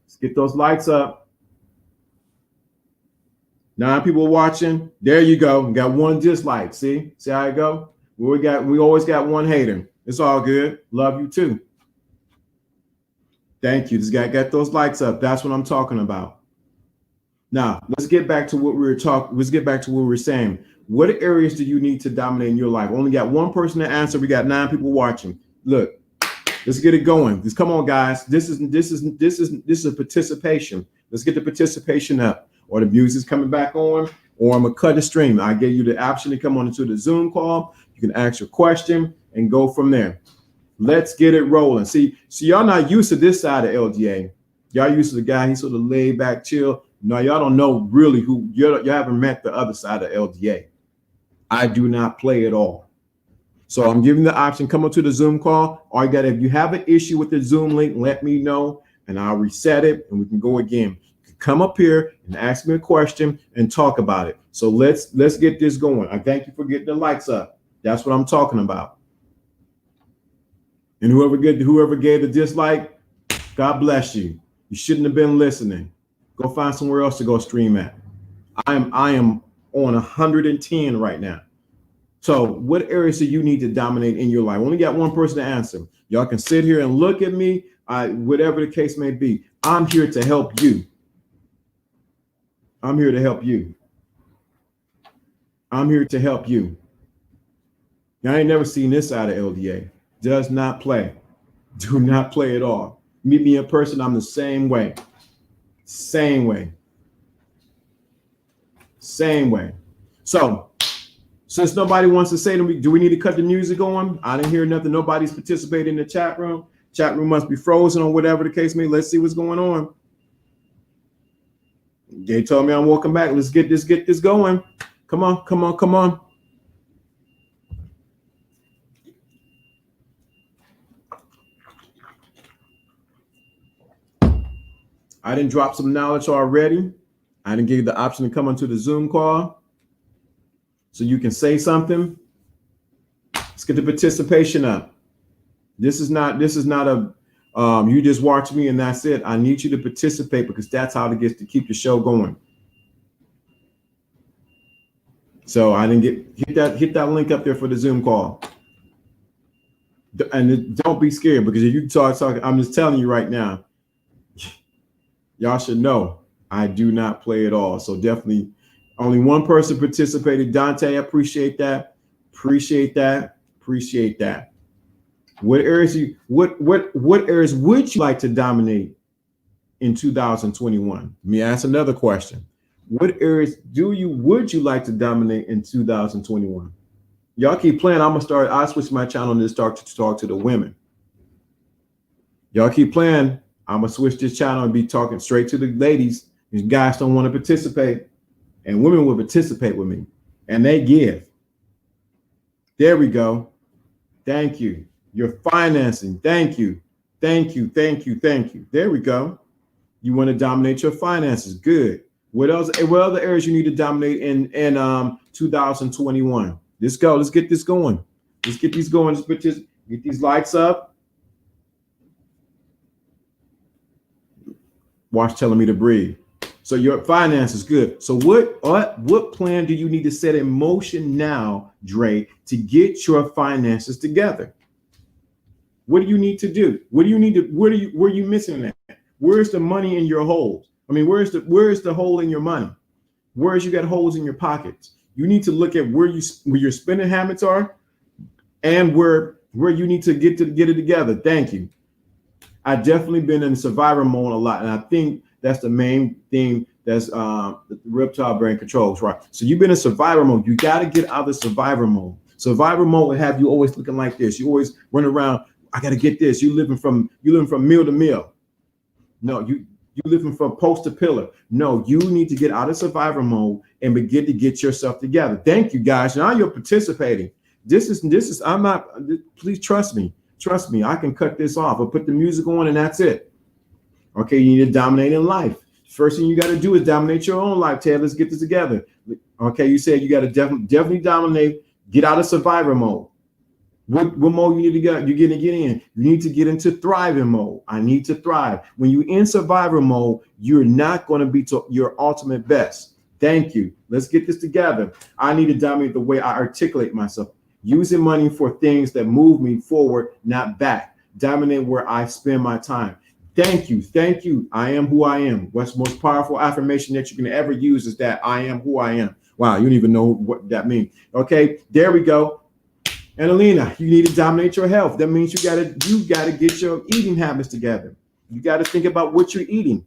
Let's get those likes up. 9 people watching. There you go. We got 1 dislike. See how it go? We always got 1 hater. It's all good. Love you too. Thank you. This guy got those likes up. That's what I'm talking about. Now, let's get back to what we were talking. Let's get back to what we were saying. What areas do you need to dominate in your life? Only got 1 person to answer. We got 9 people watching. Look, let's get it going. Just come on, guys. This is a participation. Let's get the participation up. Or the music's coming back on, or I'm gonna cut the stream. I gave you the option to come on into the Zoom call. You can ask your question and go from there. Let's get it rolling. See, y'all not used to this side of LDA. Y'all used to the guy, he's sort of laid back, chill. No, y'all don't know really who, y'all haven't met the other side of LDA. I do not play at all. So I'm giving the option, come up to the Zoom call. All you got, if you have an issue with the Zoom link, let me know and I'll reset it and we can go again. Come up here and ask me a question and talk about it. So let's get this going. I thank you for getting the likes up. That's what I'm talking about. And whoever gave the dislike, God bless you. You shouldn't have been listening. Go find somewhere else to go stream at. I am on 110 right now. So what areas do you need to dominate in your life? Only got 1 person to answer. Y'all can sit here and look at me. Whatever the case may be, I'm here to help you. I'm here to help you. I'm here to help you. I ain't never seen this side of LDA. Does not play. Do not play at all. Meet me in person. I'm the same way. Same way. Same way. So, since nobody wants to say to me, do we need to cut the music on? I didn't hear nothing. Nobody's participating in the chat room. Chat room must be frozen or whatever the case may be. Let's see what's going on. They told me I'm welcome back. Let's get this going. Come on. I didn't drop some knowledge already. I didn't give you the option to come onto the Zoom call so you can say something. Let's get the participation up. This is not a you just watch me and that's it. I need you to participate because that's how it gets to keep the show going. So I didn't hit that link up there for the Zoom call. And don't be scared because if you talk, I'm just telling you right now, y'all should know I do not play at all. So definitely only one person participated. Dante, I appreciate that. Appreciate that. Appreciate that. What areas would you like to dominate in 2021? Let me ask another question. What areas would you like to dominate in 2021? Y'all keep playing. I'll switch my channel and just start to talk to the women. Y'all keep playing. I'm gonna switch this channel and be talking straight to the ladies. These guys don't want to participate, and women will participate with me, and they give. There we go. Thank you. Your financing. Thank you. Thank you. Thank you. Thank you. There we go. You want to dominate your finances. Good. What else? What other areas you need to dominate in 2021? Let's go. Let's get this going. Let's get these going. Let's get these lights up. Watch telling me to breathe. So your finances, good. So what plan do you need to set in motion now, Dre, to get your finances together? What do you need to do? What do you need to? Where are you missing that? Where's the money in your holes? I mean, where's the hole in your money? Where's you got holes in your pockets? You need to look at where your spending habits are, and where you need to get it together. Thank you. I've definitely been in survivor mode a lot, and I think that's the main thing that's the reptile brain controls, right? So you've been in survivor mode. You got to get out of survivor mode. Survivor mode will have you always looking like this. You always run around. I got to get this. You living from meal to meal. No, you living from post to pillar. No, you need to get out of survivor mode and begin to get yourself together. Thank you, guys. Now you're participating. This is. I'm not. Please trust me. Trust me. I can cut this off. I'll put the music on and that's it. Okay, you need to dominate in life. First thing you got to do is dominate your own life, Ted. Let's get this together. Okay, you said you got to definitely dominate. Get out of survivor mode. What mode you need to get? You're gonna get in. You need to get into thriving mode. I need to thrive. When you're in survivor mode, you're not going to be to your ultimate best. Thank you. Let's get this together. I need to dominate the way I articulate myself. Using money for things that move me forward, not back. Dominate where I spend my time. Thank you. Thank you. I am who I am. What's the most powerful affirmation that you can ever use is that I am who I am. Wow, you don't even know what that means. Okay, there we go. And Alina, you need to dominate your health. That means you gotta get your eating habits together. You got to think about what you're eating.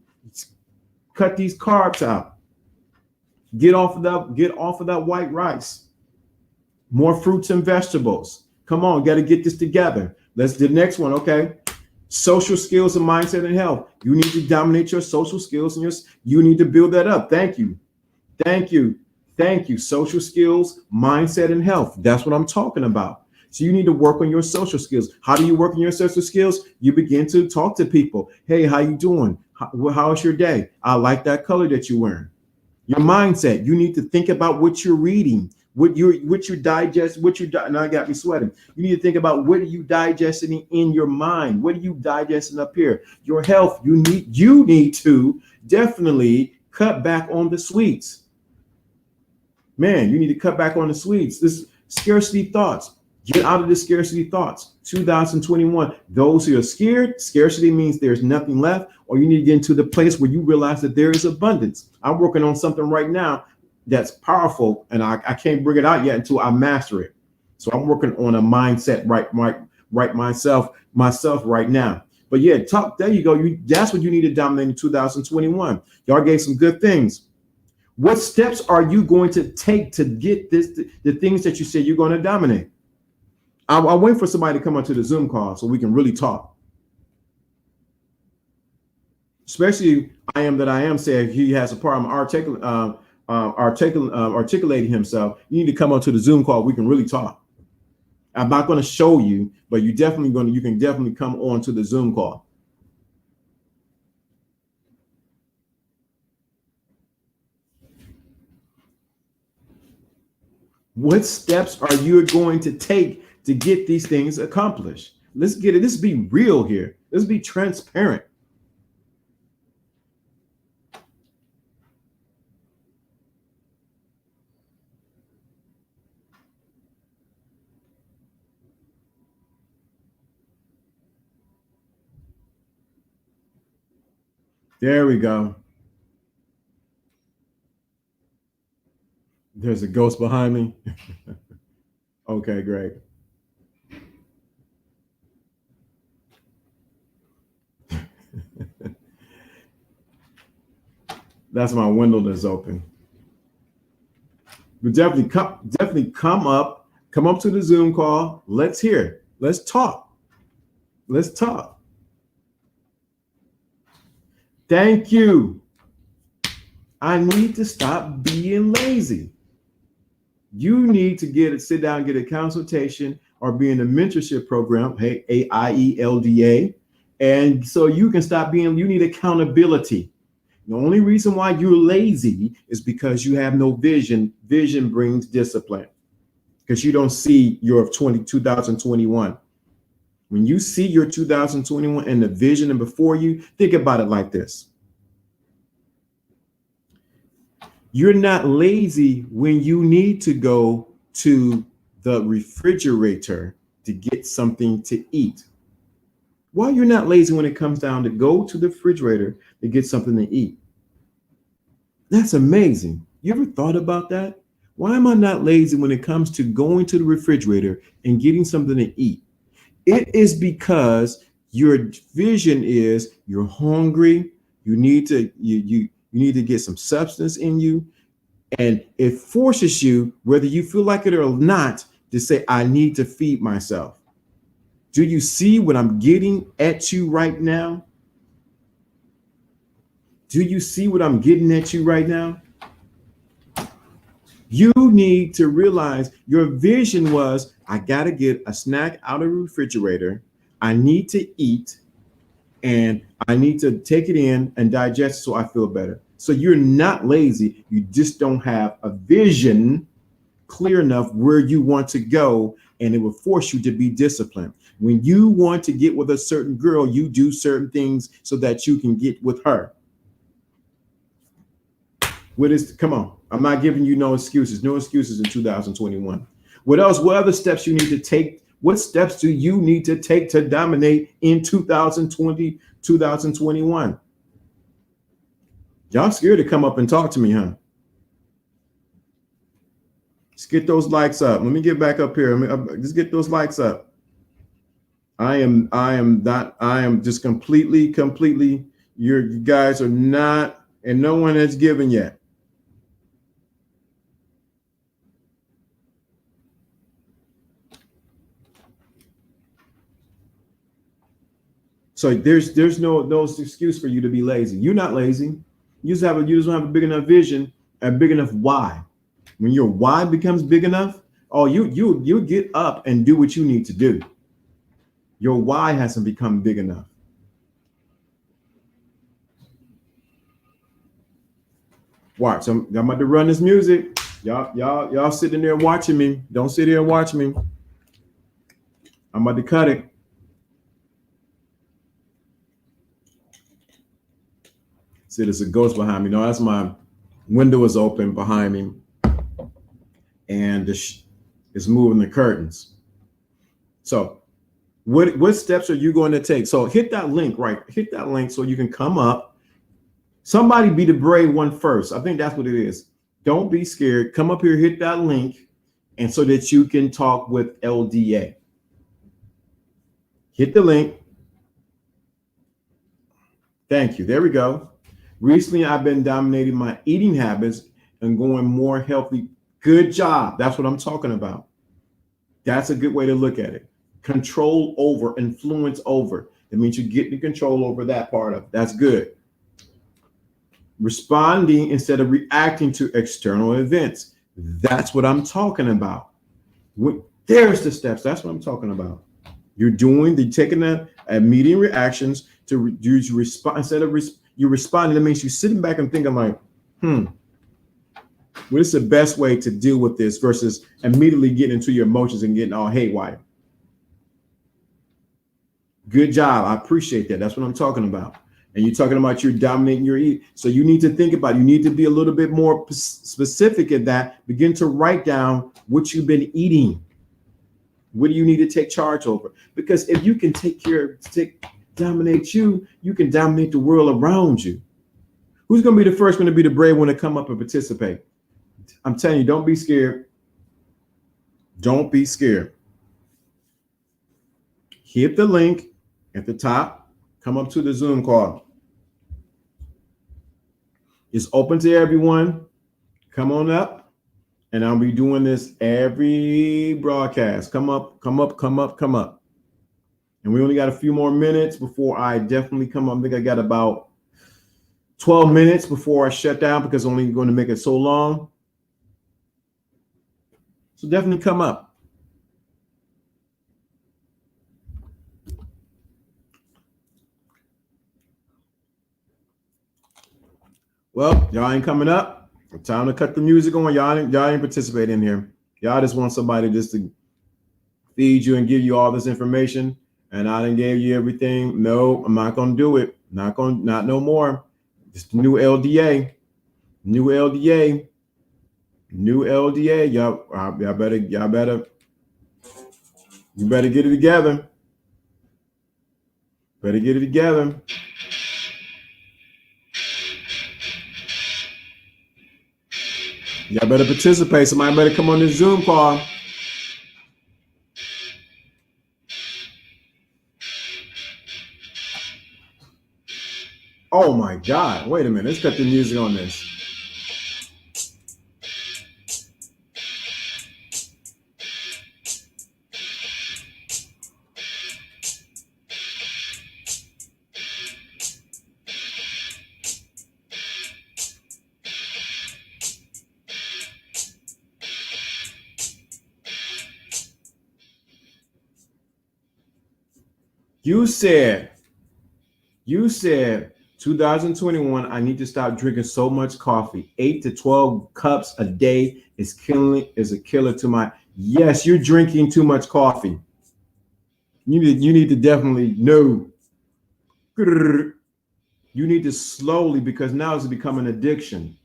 Cut these carbs out. Get off of that white rice. More fruits and vegetables. Come on, got to get this together. Let's do the next one, okay? Social skills and mindset and health. You need to dominate your social skills and you need to build that up. Thank you. Thank you. Thank you. Social skills, mindset, and health. That's what I'm talking about. So you need to work on your social skills. How do you work on your social skills? You begin to talk to people. Hey, how you doing? How's your day? I like that color that you're wearing. Your mindset. You need to think about what you're reading, what you digest, now I got me sweating. You need to think about what are you digesting in your mind? What are you digesting up here? Your health. You need to definitely cut back on the sweets. Man, you need to cut back on the sweets. This scarcity thoughts. Get out of the scarcity thoughts. 2021. Those who are scared, scarcity means there's nothing left, or you need to get into the place where you realize that there is abundance. I'm working on something right now that's powerful, and I can't bring it out yet until I master it. So I'm working on a mindset right myself right now. But yeah, there you go. That's what you need to dominate in 2021. Y'all gave some good things. What steps are you going to take to get the things that you said you're going to dominate? I'll wait for somebody to come onto the Zoom call so we can really talk. Especially I am saying he has a problem articulating himself. You need to come onto the Zoom call. We can really talk. I'm not going to show you, but you can definitely come on to the Zoom call. What steps are you going to take to get these things accomplished? Let's get it. Let's be real here. Let's be transparent. There we go. There's a ghost behind me. Okay, great. That's my window that's open. But definitely come up to the Zoom call. Let's hear. Let's talk. Let's talk. Thank you. I need to stop being lazy. You need to sit down, get a consultation, or be in a mentorship program, hey, AIE LDA, and so you can stop being. You need accountability. The only reason why you're lazy is because you have no vision. Vision brings discipline, because you don't see your 2021. When you see your 2021 and the vision and before you, think about it like this. You're not lazy when you need to go to the refrigerator to get something to eat. Why you're not lazy when it comes down to go to the refrigerator to get something to eat? That's amazing. You ever thought about that? Why am I not lazy when it comes to going to the refrigerator and getting something to eat? It is because your vision is you're hungry. You need to get some substance in you, and it forces you, whether you feel like it or not, to say, I need to feed myself. Do you see what I'm getting at you right now? Do you see what I'm getting at you right now? You need to realize your vision was, I got to get a snack out of the refrigerator. I need to eat, and I need to take it in and digest so I feel better. So you're not lazy. You just don't have a vision clear enough where you want to go, and it will force you to be disciplined. When you want to get with a certain girl, you do certain things so that you can get with her. Come on. I'm not giving you no excuses. No excuses in 2021. What else? What other steps you need to take? What steps do you need to take to dominate in 2020, 2021? Y'all scared to come up and talk to me, huh? Let's get those likes up. Let me get back up here. Just get those likes up. I am just completely, you guys are not, and no one has given yet. So there's no excuse for you to be lazy. You're not lazy. You just don't have a big enough vision, a big enough why. When your why becomes big enough, you get up and do what you need to do. Your why hasn't become big enough. Watch. I'm about to run this music. Y'all sitting there watching me. Don't sit here and watch me. I'm about to cut it. See, there's a ghost behind me. No, that's my window is open behind me, and it's moving the curtains. So what steps are you going to take? So hit that link, right? Hit that link so you can come up. Somebody be the brave one first. I think that's what it is. Don't be scared. Come up here, hit that link, and so that you can talk with LDA. Hit the link. Thank you. There we go. Recently, I've been dominating my eating habits and going more healthy. Good job. That's what I'm talking about. That's a good way to look at it. Control over, influence over. That means you're getting control over that part of it. That's good. Responding instead of reacting to external events. That's what I'm talking about. There's the steps. That's what I'm talking about. You're taking the immediate reactions to reduce respond instead of you're responding. That means you're sitting back and thinking like, What's the best way to deal with this versus immediately getting into your emotions and getting all haywire? Good job. I appreciate that. That's what I'm talking about. And you're talking about you're dominating your eat. So you need to think about it. You need to be a little bit more specific in that. Begin to write down what you've been eating. What do you need to take charge over? Because if you can dominate you, you can dominate the world around you. Who's going to be the first one to be the brave one to come up and participate? I'm telling you, don't be scared. Don't be scared. Hit the link at the top. Come up to the Zoom call. It's open to everyone. Come on up. And I'll be doing this every broadcast. Come up, come up, come up, come up. And we only got a few more minutes before I definitely come up. I think I got about 12 minutes before I shut down because I'm only going to make it so long. So definitely come up. Well, y'all ain't coming up. Time to cut the music on. Y'all ain't participate in here. Y'all just want somebody just to feed you and give you all this information. And I done gave you everything. No, I'm not gonna do it. Not no more. Just new LDA. New LDA. New LDA. Y'all better get it together. Better get it together. Y'all better participate. Somebody better come on this Zoom call. Oh my God. Wait a minute. Let's cut the music on this. You said 2021, I need to stop drinking so much coffee. 8 to 12 cups a day is a killer to my. Yes, you're drinking too much coffee. You need to definitely know. You need to slowly, because now it's becoming an addiction.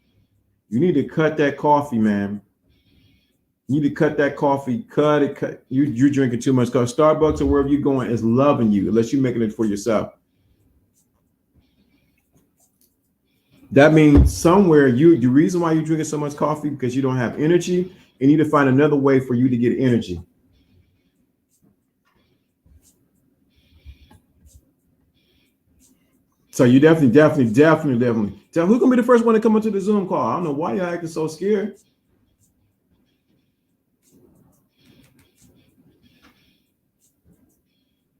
You need to cut that coffee, man. You need to cut that coffee. Cut it. You're drinking too much coffee. Starbucks or wherever you're going is loving you, unless you're making it for yourself. That means somewhere the reason why you're drinking so much coffee because you don't have energy. You need to find another way for you to get energy. So you definitely. Tell who's gonna be the first one to come into the Zoom call? I don't know why you're acting so scared.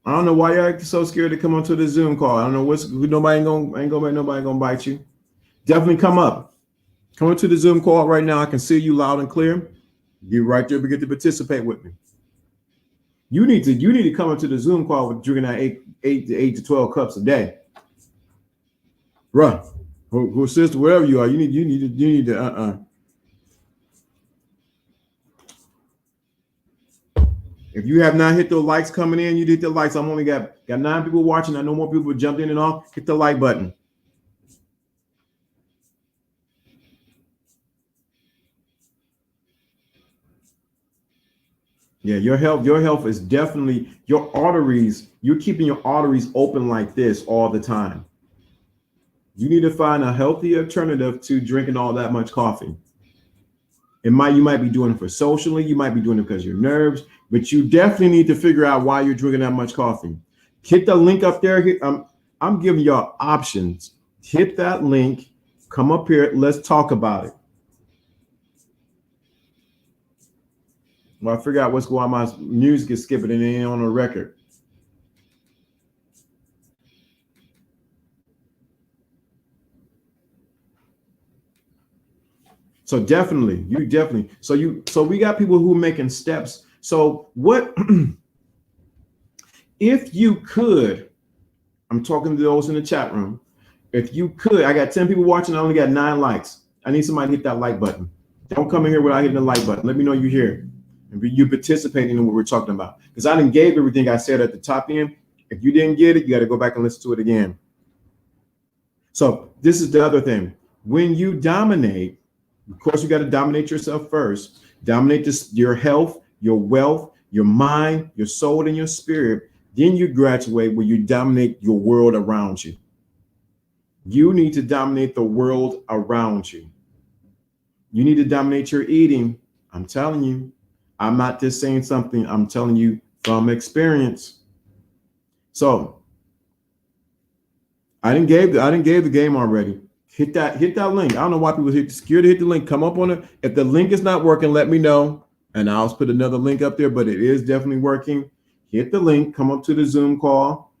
I don't know why you're acting so scared to come onto the Zoom call. I don't know nobody ain't gonna bite you. Definitely come up. Come into the Zoom call right now. I can see you loud and clear. You're right there, get to participate with me. You need to come into the Zoom call with drinking that 8 to 12 cups a day. Bruh, or sister, wherever you are, you need to If you have not hit the likes coming in, you hit the likes. I'm only got 9 people watching. I know more people jumped in and off. Hit the like button. Yeah, your health is definitely your arteries. You're keeping your arteries open like this all the time. You need to find a healthy alternative to drinking all that much coffee. You might be doing it for socially, you might be doing it because of your nerves, but you definitely need to figure out why you're drinking that much coffee. Hit the link up there. I'm giving y'all options. Hit that link, come up here, let's talk about it. Well, I figure out what's going on. My music is skipping and it ain't on the record. So definitely. So we got people who are making steps. So what if you could, I'm talking to those in the chat room. If you could, I got 10 people watching, I only got 9 likes. I need somebody to hit that like button. Don't come in here without hitting the like button. Let me know you're here and you participating in what we're talking about. Because I didn't gave everything I said at the top end. If you didn't get it, you got to go back and listen to it again. So this is the other thing. When you dominate, of course, you got to dominate yourself first. Dominate your health, your wealth, your mind, your soul, and your spirit. Then you graduate where you dominate your world around you. You need to dominate the world around you. You need to dominate your eating. I'm telling you. I'm not just saying something. I'm telling you from experience. So I didn't gave the game already. Hit that link. I don't know why people hit scared to hit the link. Come up on it. If the link is not working, let me know. And I'll put another link up there, but it is definitely working. Hit the link, come up to the Zoom call,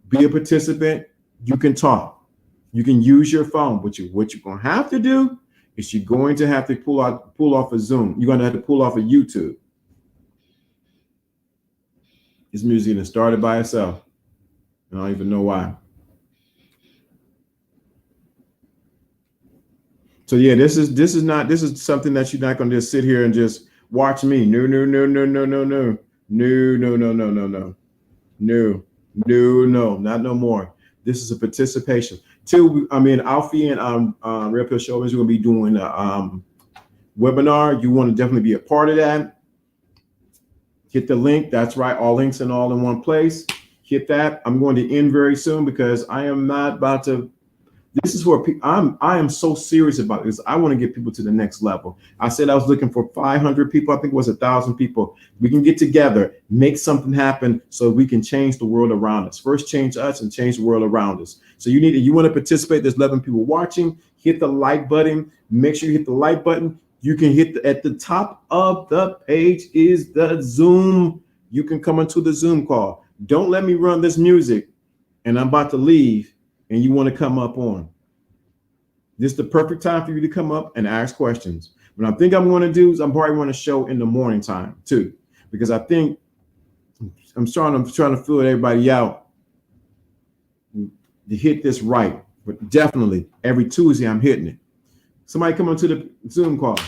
be a participant. You can talk. You can use your phone. What you're gonna have to do is you're going to have to pull off a Zoom. You're gonna have to pull off a YouTube. This music has started by itself. I don't even know why. So yeah, this is something that you're not gonna just sit here and just watch me. No, no, no, no, no, no, no, no, no, no, no, no, no, no, no, no, not no more. This is a participation. Two, I mean, Alfie and Real Pill Show is going to be doing a webinar. You want to definitely be a part of that. Hit the link. That's right. All links and all in one place. Hit that. I'm going to end very soon because I am not about to. This is where I am so serious about this. I want to get people to the next level. I said I was looking for 500 people. I think it was 1,000 people. We can get together, make something happen so we can change the world around us. First, change us and change the world around us. So you want to participate. There's 11 people watching. Hit the like button. Make sure you hit the like button. You can hit at the top of the page is the Zoom. You can come into the Zoom call. Don't let me run this music and I'm about to leave and you want to come up on. This is the perfect time for you to come up and ask questions. What I think I'm going to do is I'm probably going to show in the morning time too, because I think I'm trying to fill everybody out to hit this right. But definitely every Tuesday I'm hitting it. Somebody come onto the Zoom call.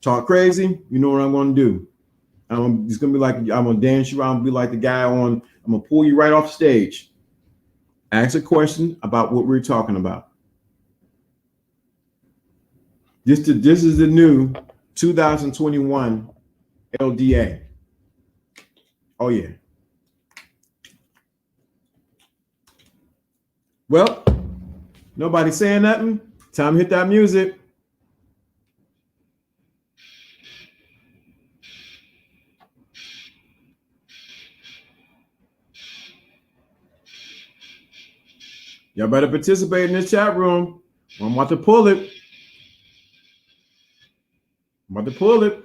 Talk crazy. You know what I'm going to do. It's going to be like I'm going to dance you around, be like the guy on. I'm going to pull you right off stage. Ask a question about what we're talking about. This is the new 2021 LDA. Oh yeah. Well, nobody saying nothing. Time to hit that music. Y'all better participate in this chat room. I'm about to pull it. I'm about to pull it.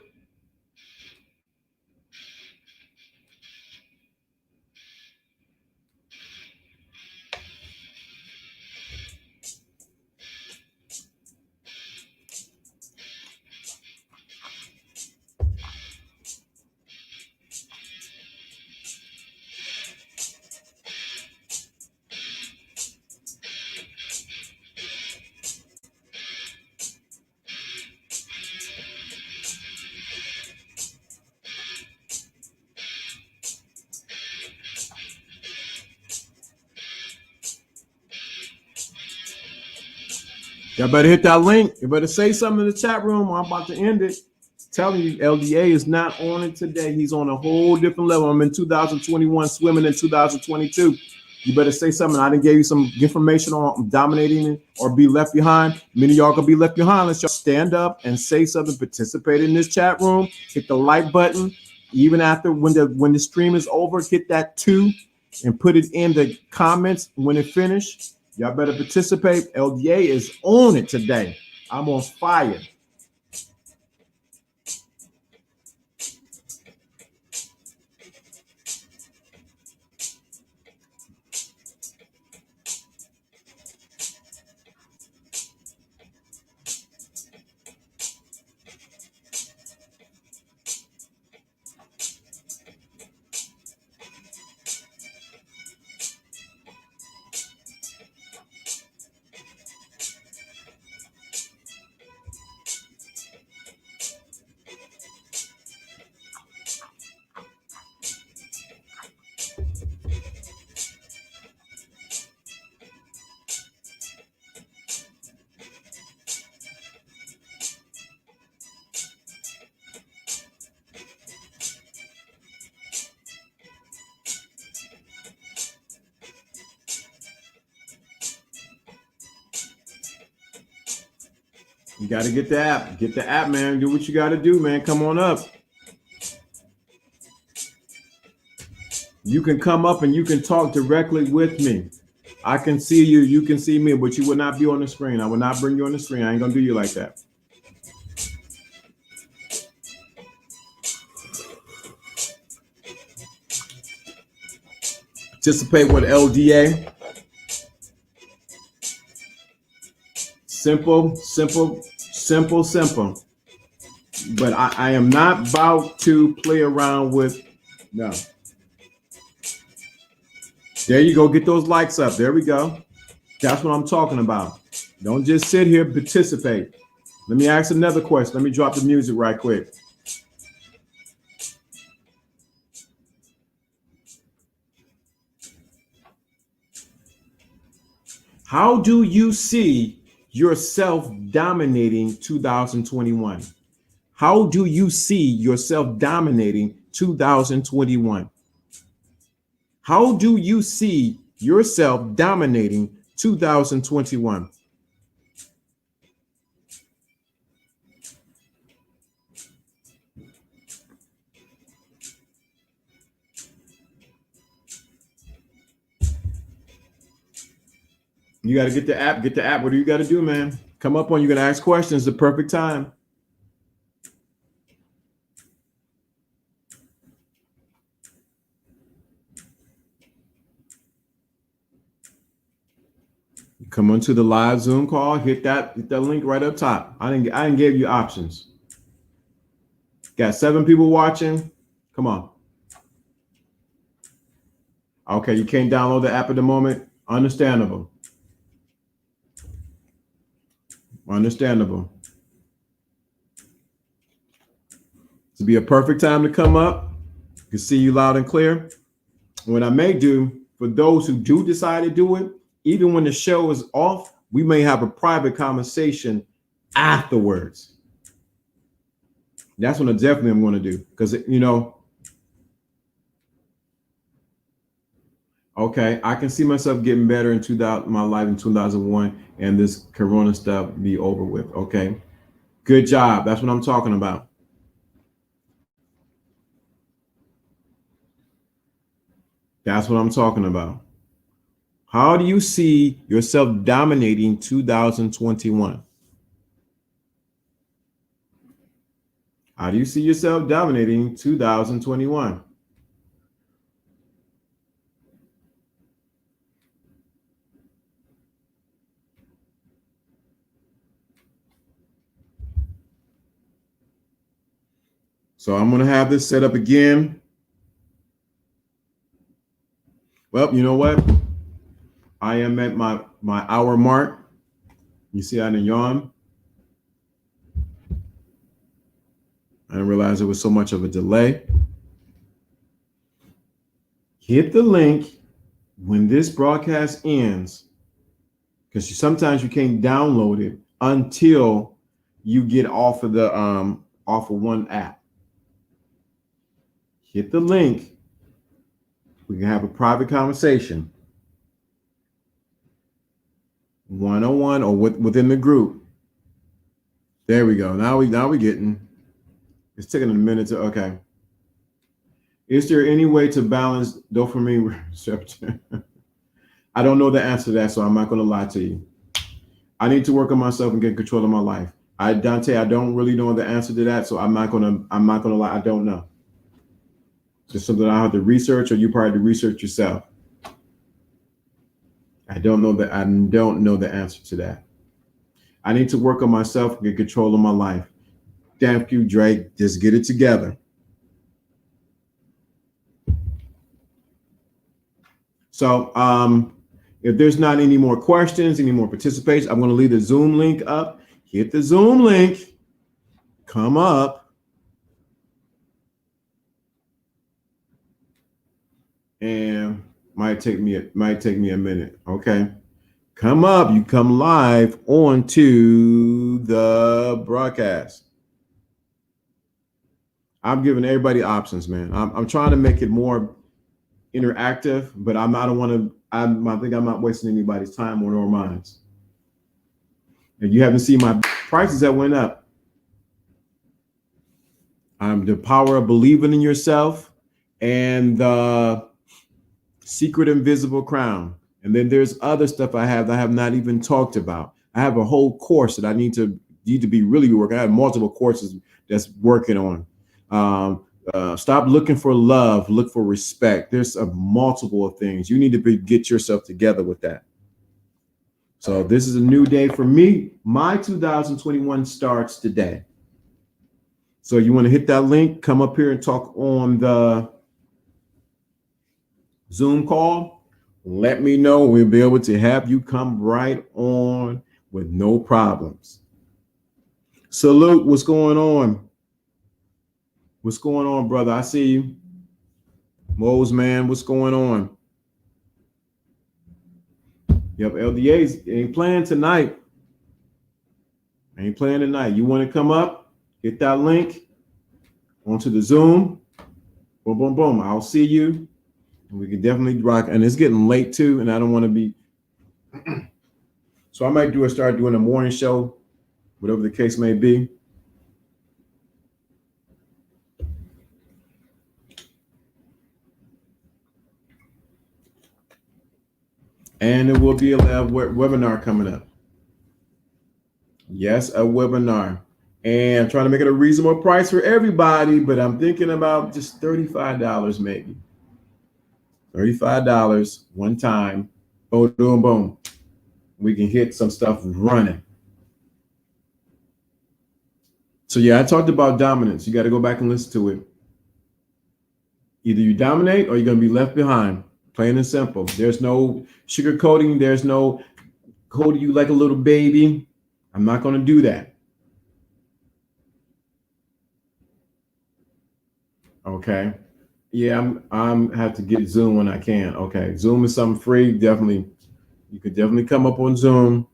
Y'all better hit that link. You better say something in the chat room or I'm about to end it. Telling you, LDA is not on it today. He's on a whole different level. I'm in 2021, swimming in 2022. You better say something. I didn't give you some information on dominating or be left behind. Many of y'all gonna be left behind. Let's just stand up and say something. Participate in this chat room. Hit the like button. Even after when the stream is over, hit that 2 and put it in the comments when it finished. Y'all better participate. LDA is on it today. I'm on fire. You got to get the app. Get the app, man. Do what you got to do, man. Come on up. You can come up and you can talk directly with me. I can see you. You can see me, but you will not be on the screen. I will not bring you on the screen. I ain't going to do you like that. Participate with LDA. Simple, simple, simple, simple. But I am not about to play around with, no. There you go. Get those likes up. There we go. That's what I'm talking about. Don't just sit here, participate. Let me ask another question. Let me drop the music right quick. How do you see yourself dominating 2021? How do you see yourself dominating 2021? How do you see yourself dominating 2021? You got to get the app. Get the app. What do you got to do, man? Come up on. You're going to ask questions. The perfect time. Come onto the live Zoom call. Hit that link right up top. I didn't give you options. Got 7 people watching. Come on. Okay, you can't download the app at the moment. Understandable. Understandable. This would be a perfect time to come up. I can see you loud and clear. What I may do, for those who do decide to do it, even when the show is off, we may have a private conversation afterwards. That's what I'm going to do. Because, okay, I can see myself getting better in my life in 2001, and this Corona stuff be over with. Okay, good job. That's what I'm talking about. That's what I'm talking about. How do you see yourself dominating 2021? How do you see yourself dominating 2021? So I'm going to have this set up again. Well, you know what? I am at my hour mark. You see I didn't yawn. I didn't realize there was so much of a delay. Hit the link when this broadcast ends, because sometimes you can't download it until you get off of one app. Hit the link. We can have a private conversation, one-on-one or within the group. There we go. Now we getting. It's taking a minute to. Okay. Is there any way to balance dopamine receptor? I don't know the answer to that, so I'm not going to lie to you. I need to work on myself and get control of my life. Dante, I don't really know the answer to that, so I'm not gonna lie. I don't know. It's something I have to research, or you probably have to research yourself. I don't know the answer to that. I need to work on myself and get control of my life. Thank you, Drake. Just get it together. So if there's not any more questions, any more participation, I'm going to leave the Zoom link up. Hit the Zoom link. Come up. And might take me a minute. Okay. Come up. You come live onto the broadcast. I'm giving everybody options, man. I'm trying to make it more interactive, but I think I'm not wasting anybody's time or nor mine. And you haven't seen my prices that went up. The power of believing in yourself and the secret invisible crown. And then there's other stuff I have that I have not even talked about. I have a whole course that I need to be really working. I have multiple courses that's working on. Stop looking for love, look for respect. There's a multiple of things. You need to get yourself together with that. So this is a new day for me. My 2021 starts today. So you want to hit that link, come up here and talk on the Zoom call. Let me know. We'll be able to have you come right on with no problems. Salute. What's going on? What's going on, brother? I see you. Mose, man, what's going on? Yep, LDA's ain't playing tonight. Ain't playing tonight. You want to come up? Hit that link onto the Zoom. Boom, boom, boom. I'll see you. And we can definitely rock. And it's getting late too, and I don't want to be. So I might start doing a morning show, whatever the case may be. And there will be a webinar coming up. Yes, a webinar. And I'm trying to make it a reasonable price for everybody, but I'm thinking about just $35 maybe. $35 one time. Boom, boom, boom. We can hit some stuff running. So yeah, I talked about dominance. You got to go back and listen to it. Either you dominate or you're going to be left behind. Plain and simple. There's no sugarcoating. There's no holding you like a little baby. I'm not going to do that. Okay. Yeah, I'm have to get Zoom when I can. Okay. Zoom is something free. Definitely. You could definitely come up on Zoom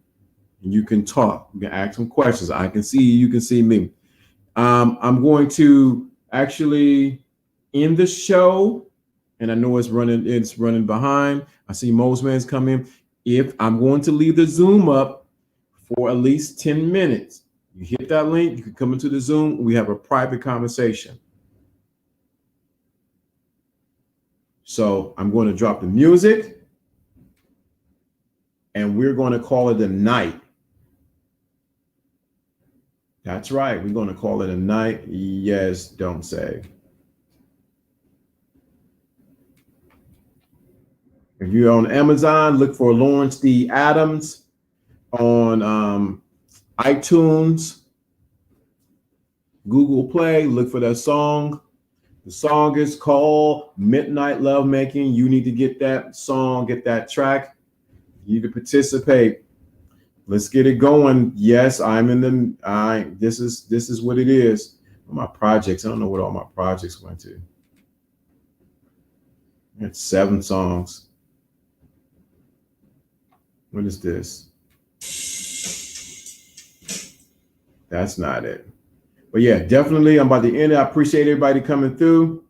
and you can talk. You can ask some questions. I can see you. You can see me. I'm going to actually end the show. And I know it's running behind. I see most man's coming. If I'm going to leave the Zoom up for at least 10 minutes, you hit that link, you can come into the Zoom. We have a private conversation. So I'm going to drop the music and we're going to call it a night. That's right. We're going to call it a night. Yes, don't say. If you're on Amazon, look for Lawrence D. Adams. On iTunes, Google Play, look for that song. The song is called Midnight Lovemaking. You need to get that song, get that track. You can participate. Let's get it going. Yes, this is what it is. My projects. I don't know what all my projects went to. It's 7 songs. What is this? That's not it. But yeah, definitely. I'm about to end it. I appreciate everybody coming through.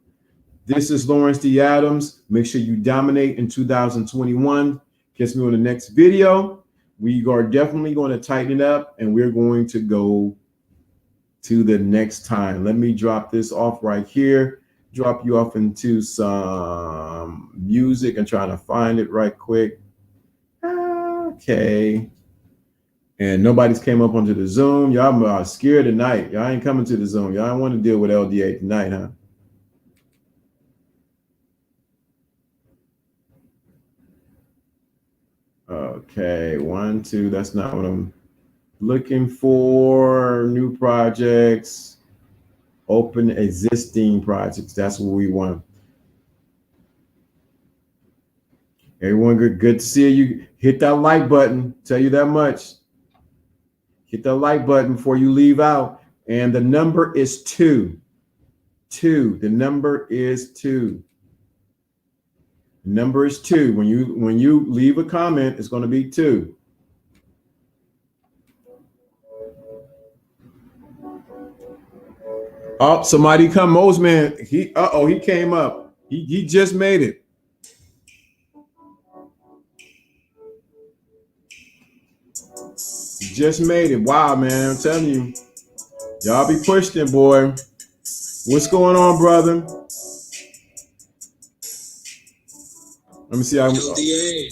This is Lawrence D. Adams. Make sure you dominate in 2021. Catch me on the next video. We are definitely going to tighten it up and we're going to go to the next time. Let me drop this off right here. Drop you off into some music and trying to find it right quick. Okay. And nobody's came up onto the Zoom. Y'all are scared tonight. Y'all ain't coming to the Zoom. Y'all don't want to deal with LDA tonight, huh? Okay, 1, 2. That's not what I'm looking for. New projects. Open existing projects. That's what we want. Everyone, good to see you. Hit that like button. Tell you that much. Hit the like button before you leave out. And the number is 2. 2. The number is 2. The number is 2. When you leave a comment, it's going to be 2. Oh, somebody come. Moseman. He came up. He just made it. Just made it. Wow, man. I'm telling you. Y'all be pushing it, boy. What's going on, brother? Let me see. LDA.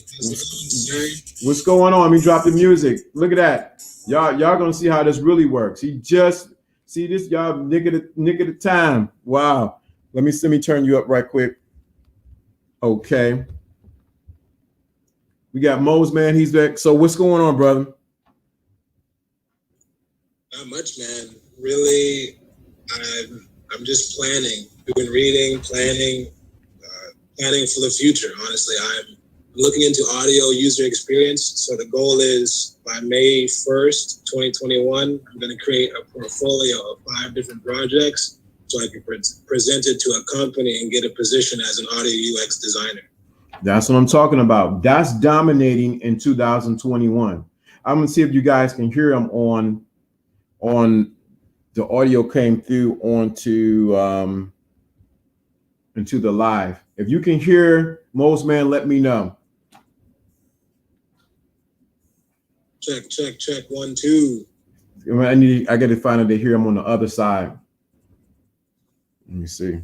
What's going on? Let me drop the music. Look at that. Y'all gonna see how this really works. He just see this, y'all nick of the time. Wow. Let me turn you up right quick. Okay. We got Mose, man. He's back. So what's going on, brother? Not much, man. Really, I'm just planning, doing reading, planning for the future. Honestly, I'm looking into audio user experience. So the goal is by May 1st, 2021, I'm going to create a portfolio of 5 different projects so I can present it to a company and get a position as an audio UX designer. That's what I'm talking about. That's dominating in 2021. I'm gonna see if you guys can hear him on the audio came through onto into the live. If you can hear Mose, man, let me know. Check 1 2. I got to find out to hear him on the other side. Let me see.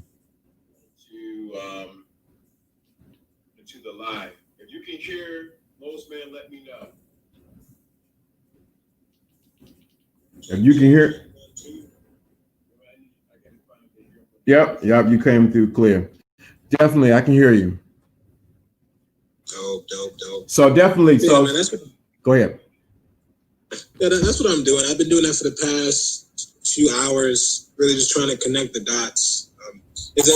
To the live. If you can hear Mose, man, let me know. If you can hear. Yep, you came through clear. Definitely, I can hear you. Dope. So definitely, yeah, so man, go ahead. Yeah, that's what I'm doing. I've been doing that for the past few hours, really just trying to connect the dots. It's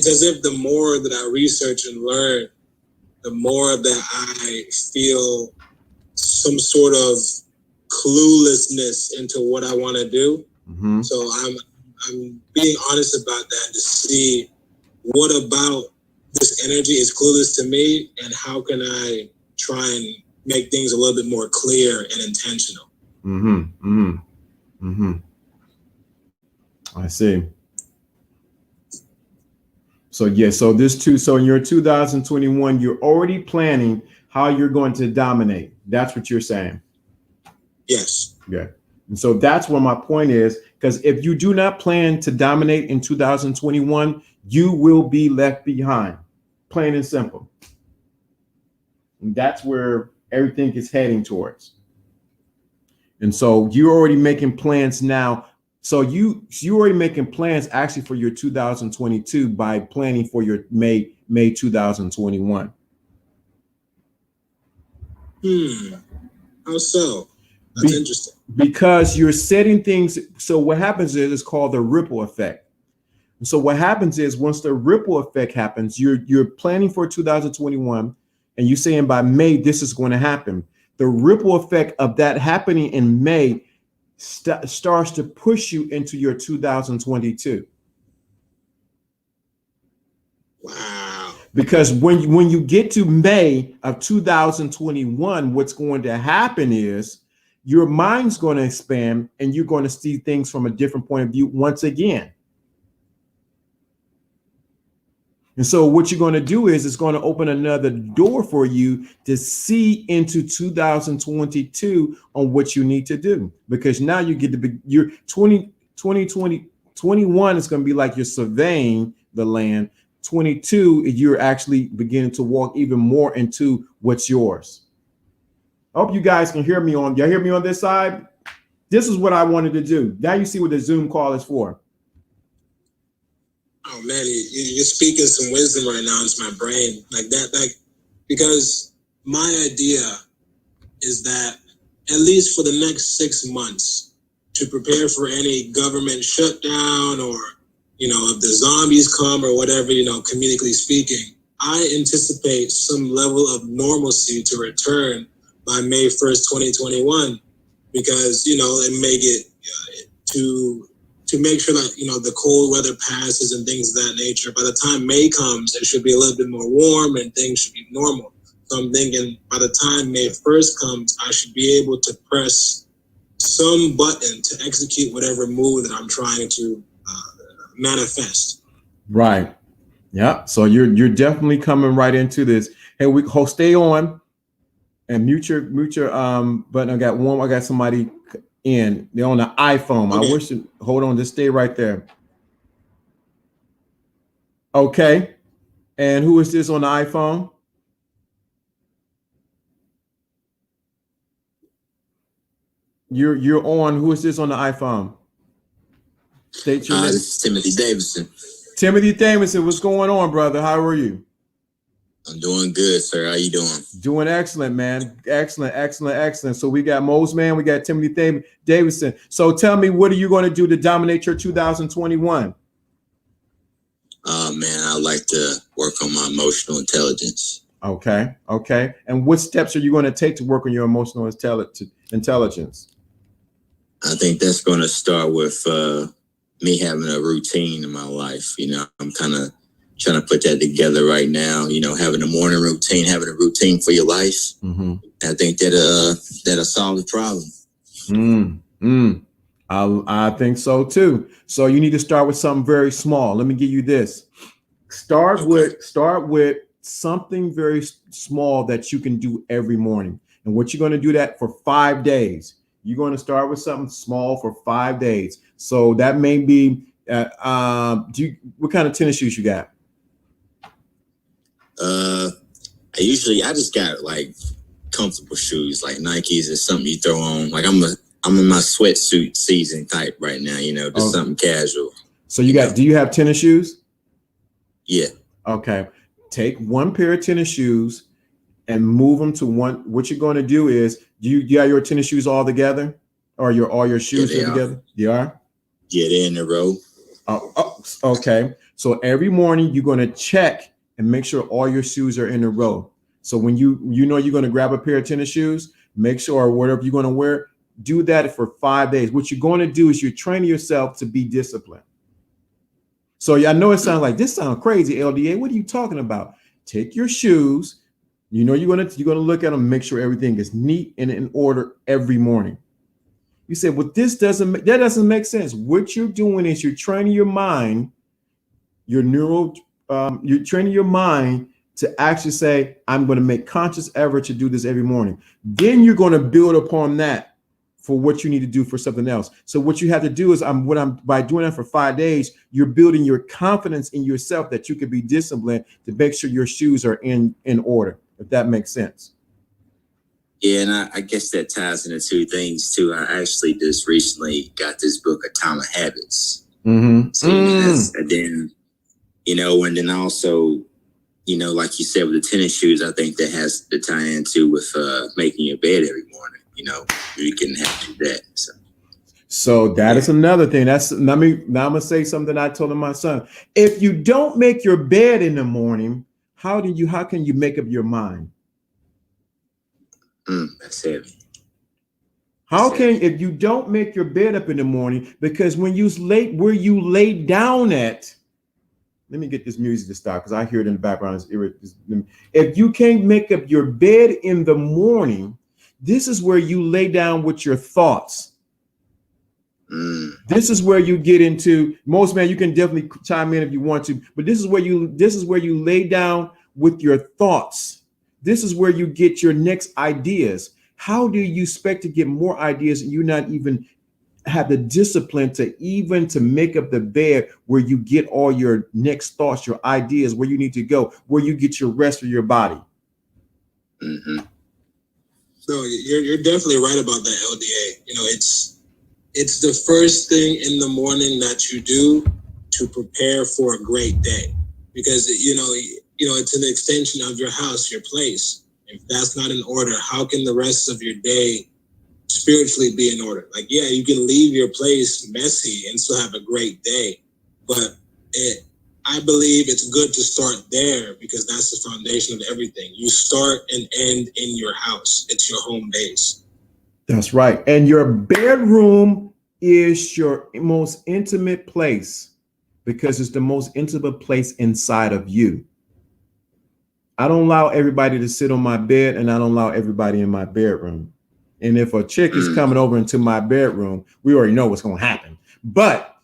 as if the more that I research and learn, the more that I feel some sort of cluelessness into what I want to do. Mm-hmm. So I'm being honest about that to see what about this energy is clueless to me, and how can I try and make things a little bit more clear and intentional. I see. So yeah, so in your 2021, you're already planning how you're going to dominate. That's what you're saying. Yes. Yeah. And so that's where my point is, because if you do not plan to dominate in 2021, you will be left behind, plain and simple. And that's where everything is heading towards. And so you're already making plans now. So you already making plans actually for your 2022 by planning for your May 2021. How so? That's interesting. Because you're setting things. So what happens is it's called the ripple effect. And so what happens is once the ripple effect happens, you're planning for 2021, and you're saying by May this is going to happen. The ripple effect of that happening in May starts to push you into your 2022. Wow. Because when you get to May of 2021, what's going to happen is your mind's going to expand and you're going to see things from a different point of view once again. And so what you're going to do is it's going to open another door for you to see into 2022 on what you need to do, because now you get to be your 2021 is going to be like you're surveying the land. 22, you're actually beginning to walk even more into what's yours. I hope you guys can hear me y'all hear me on this side. This is what I wanted to do. Now you see what the Zoom call is for. Oh man, you're speaking some wisdom right now into my brain, like because my idea is that at least for the next 6 months, to prepare for any government shutdown, or if the zombies come or whatever, comedically speaking, I anticipate some level of normalcy to return by May 1st, 2021, because it may get to make sure that the cold weather passes and things of that nature. By the time May comes, it should be a little bit more warm and things should be normal. So I'm thinking by the time May 1st comes, I should be able to press some button to execute whatever move that I'm trying to manifest. Right. Yeah. So you're definitely coming right into this. Hey, stay on. And mute your button. I got somebody in. They're on the iPhone. Okay. I wish to hold on, just stay right there. Okay. And who is this on the iPhone? You're on. Who is this on the iPhone? State your name. This is Timothy Davidson. Timothy Davidson, what's going on, brother? How are you? I'm doing good, sir. How you doing? Doing excellent, man. Excellent. So we got Mose, man. We got Timothy Davidson. So tell me, what are you going to do to dominate your 2021? Man, I like to work on my emotional intelligence. Okay. And what steps are you going to take to work on your emotional intelligence? I think that's going to start with me having a routine in my life. I'm kind of trying to put that together right now. Having a morning routine, having a routine for your life. Mm-hmm. I think that'll solve the problem. I think so too. So you need to start with something very small. Let me give you this. Start with something very small that you can do every morning. And what you're going to do that for 5 days. You're going to start with something small for 5 days. So that may be what kind of tennis shoes you got? I just got like comfortable shoes, like Nikes or something you throw on. Like I'm in my sweatsuit season type right now, just something casual. So do you have tennis shoes? Yeah. Okay. Take one pair of tennis shoes and move them to one. What you're going to do is, do you have your tennis shoes all together, or all your shoes together? You are? Yeah, they're in a row. Okay. So every morning you're going to check and make sure all your shoes are in a row. So when you're going to grab a pair of tennis shoes, make sure, or whatever you're going to wear, do that for 5 days. What you're going to do is you're training yourself to be disciplined. So I know it sounds crazy, LDA. What are you talking about? Take your shoes. You're going to look at them, make sure everything is neat and in order every morning. You say, well, that doesn't make sense. What you're doing is you're training your mind, you're training your mind to actually say, I'm going to make conscious effort to do this every morning. Then you're going to build upon that for what you need to do for something else. So what you have to do is by doing that for 5 days, you're building your confidence in yourself that you can be disciplined to make sure your shoes are in order, if that makes sense. Yeah, and I guess that ties into two things too. I actually just recently got this book, Atomic Habits. Mm-hmm. So and then, and then also, like you said with the tennis shoes, I think that has to tie into with making your bed every morning. You can have to do that. So that is another thing. Now I'm gonna say something I told my son. If you don't make your bed in the morning, how can you make up your mind? That's heavy. If you don't make your bed up in the morning, because where you lay down at, let me get this music to stop because I hear it in the background. If you can't make up your bed in the morning, this is where you lay down with your thoughts. This is where you get into, most man, you can definitely chime in if you want to, but this is where you lay down with your thoughts. This is where you get your next ideas. How do you expect to get more ideas and you not even have the discipline to make up the bed where you get all your next thoughts, your ideas, where you need to go, where you get your rest for your body? Mm-hmm. So you're definitely right about that, LDA. It's the first thing in the morning that you do to prepare for a great day, because it's an extension of your house, your place. If that's not in order, how can the rest of your day spiritually be in order? Like, yeah, you can leave your place messy and still have a great day, but I believe it's good to start there because that's the foundation of everything. You start and end in your house. It's your home base. That's right. And your bedroom is your most intimate place because it's the most intimate place inside of you. I don't allow everybody to sit on my bed, and I don't allow everybody in my bedroom. And if a chick is coming over into my bedroom, we already know what's going to happen. But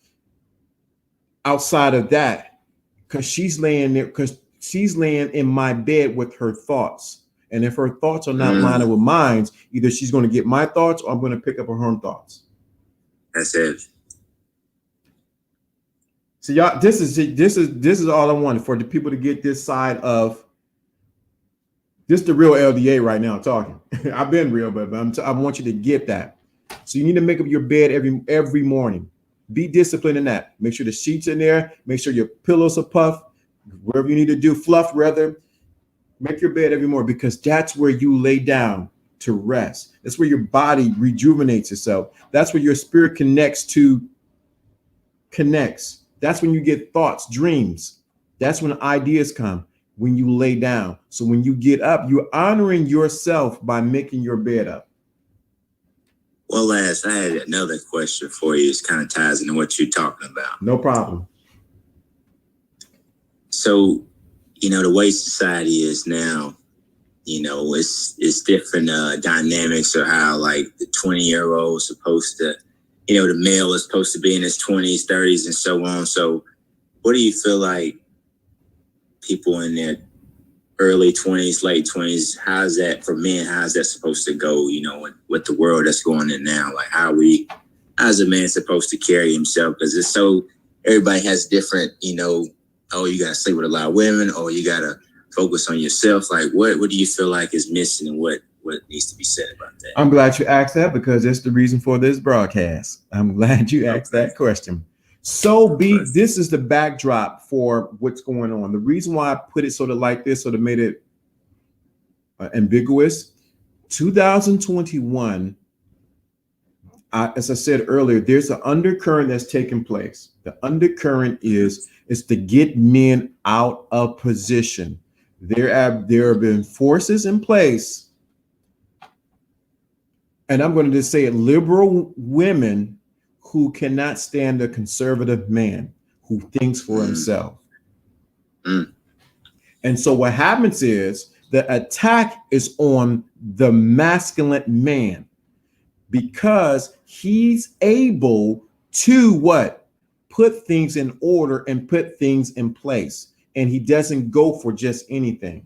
outside of that, because she's laying in my bed with her thoughts. And if her thoughts are not lining with mine, either she's going to get my thoughts or I'm going to pick up her own thoughts. That's it. So y'all, this is all I wanted, for the people to get this side of this. The real LDA right now talking. I've been real, but I want you to get that. So you need to make up your bed every morning. Be disciplined in that. Make sure the sheets in there. Make sure your pillows are puffed. Wherever you need to do, fluff rather. Make your bed every morning, because that's where you lay down to rest. That's where your body rejuvenates itself. That's where your spirit connects. That's when you get thoughts, dreams. That's when ideas come, when you lay down. So when you get up, you're honoring yourself by making your bed up. Well, last, I had another question for you. It kind of ties into what you're talking about. No problem. So, the way society is now, it's different dynamics, or how like the 20-year-old is supposed to, the male is supposed to be in his 20s, 30s, and so on. So what do you feel like people in their early 20s, late 20s, how's that for men? How's that supposed to go, with the world that's going in now? Like, how's a man supposed to carry himself? Because it's so, everybody has different, oh, you got to sleep with a lot of women, or you got to focus on yourself. Like, what do you feel like is missing, and what needs to be said about that? I'm glad you asked that, because it's the reason for this broadcast. I'm glad you asked that question. So this is the backdrop for what's going on. The reason why I put it sort of like this, sort of made it ambiguous. 2021, as I said earlier, there's an undercurrent that's taking place. The undercurrent is to get men out of position. There have been forces in place, and I'm going to just say it, liberal women who cannot stand a conservative man who thinks for himself. And so what happens is the attack is on the masculine man, because he's able to what? Put things in order and put things in place. And he doesn't go for just anything.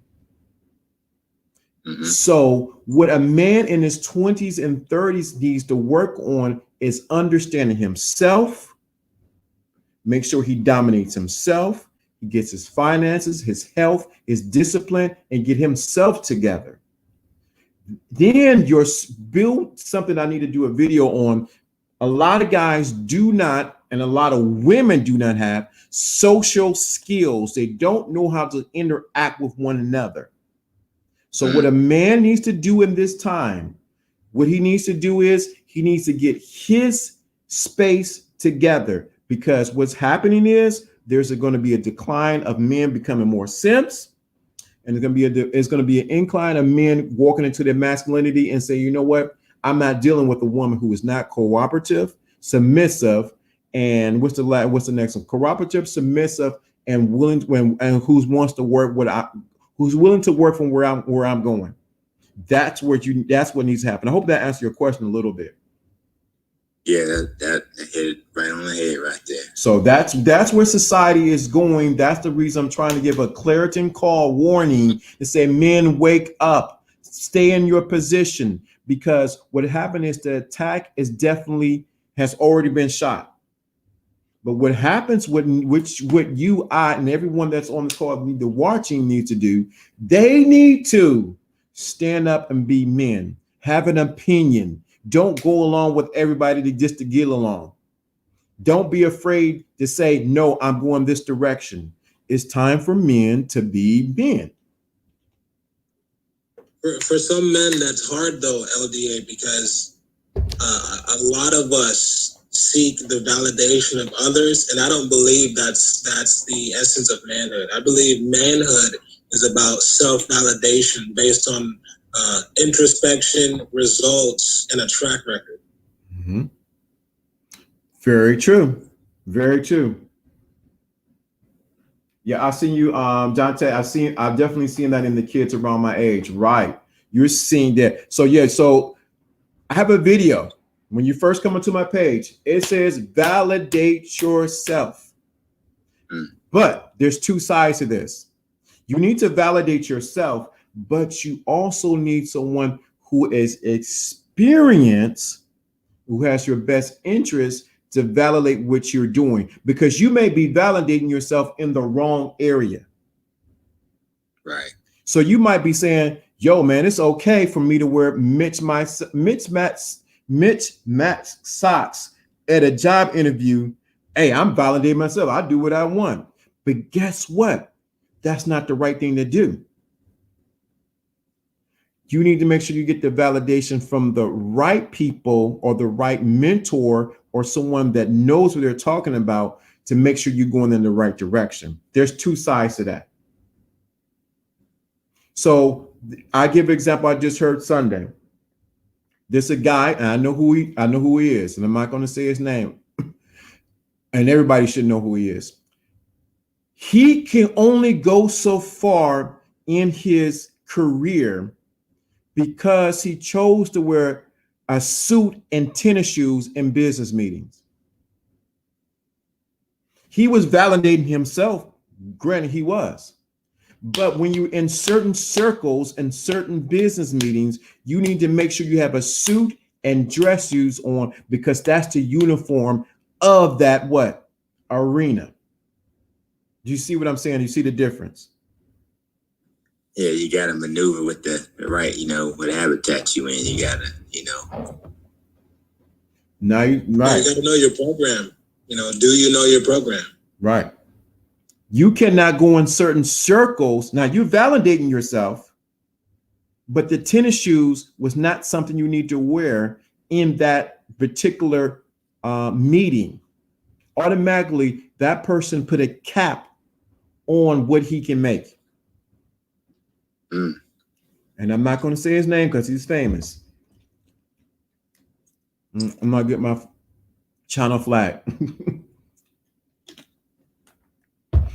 So what a man in his 20s and 30s needs to work on is understanding himself, make sure he dominates himself, he gets his finances, his health, his discipline, and get himself together. Then you're build something I need to do a video on. A lot of guys do not, and a lot of women do not have social skills. They don't know how to interact with one another. So what a man needs to do in this time, what he needs to do is he needs to get his space together, because what's happening is there's going to be a decline of men becoming more simps, and it's going to be an incline of men walking into their masculinity and say, you know what, I'm not dealing with a woman who is not cooperative, submissive, and what's the next one? Cooperative, submissive, and willing and who's willing to work from where I'm going. That's what needs to happen. I hope that answers your question a little bit. Yeah, that hit it right on the head right there. So that's where society is going. That's the reason I'm trying to give a clarion call warning to say, men, wake up, stay in your position, because what happened is the attack has already been shot. But what happens, what you, I, and everyone that's on the call, watching needs to do, they need to stand up and be men, have an opinion. Don't go along with everybody just to get along. Don't be afraid to say, no, I'm going this direction. It's time for men to be men. For some men, that's hard though, LDA, because a lot of us seek the validation of others, and I don't believe that's the essence of manhood. I believe manhood is about self-validation based on introspection, results, and a track record. Mm-hmm. Very true. Very true. Yeah, I've seen you, Jonte. I've definitely seen that in the kids around my age. Right. You're seeing that. So yeah, so I have a video. When you first come onto my page, it says validate yourself. But there's two sides to this. You need to validate yourself, but you also need someone who is experienced, who has your best interest to validate what you're doing, because you may be validating yourself in the wrong area. Right. So you might be saying, yo, man, it's okay for me to wear mismatched socks at a job interview. Hey, I'm validating myself. I do what I want. But guess what? That's not the right thing to do. You need to make sure you get the validation from the right people or the right mentor or someone that knows what they're talking about to make sure you're going in the right direction. There's two sides to that. So I give an example I just heard Sunday. There's a guy, and I know who he is, and I'm not going to say his name. And everybody should know who he is. He can only go so far in his career because he chose to wear a suit and tennis shoes in business meetings. He was validating himself. Granted, he was. But when you're in certain circles and certain business meetings, you need to make sure you have a suit and dress shoes on, because that's the uniform of that what? Arena. Do you see what I'm saying? You see the difference? Yeah, you got to maneuver with the right, what habitat you in. You got to, Now you right. You got to know your program. Do you know your program? Right. You cannot go in certain circles. Now you're validating yourself, but the tennis shoes was not something you need to wear in that particular meeting. Automatically, that person put a cap on what he can make. Mm. And I'm not going to say his name because he's famous. I'm not getting my channel flag.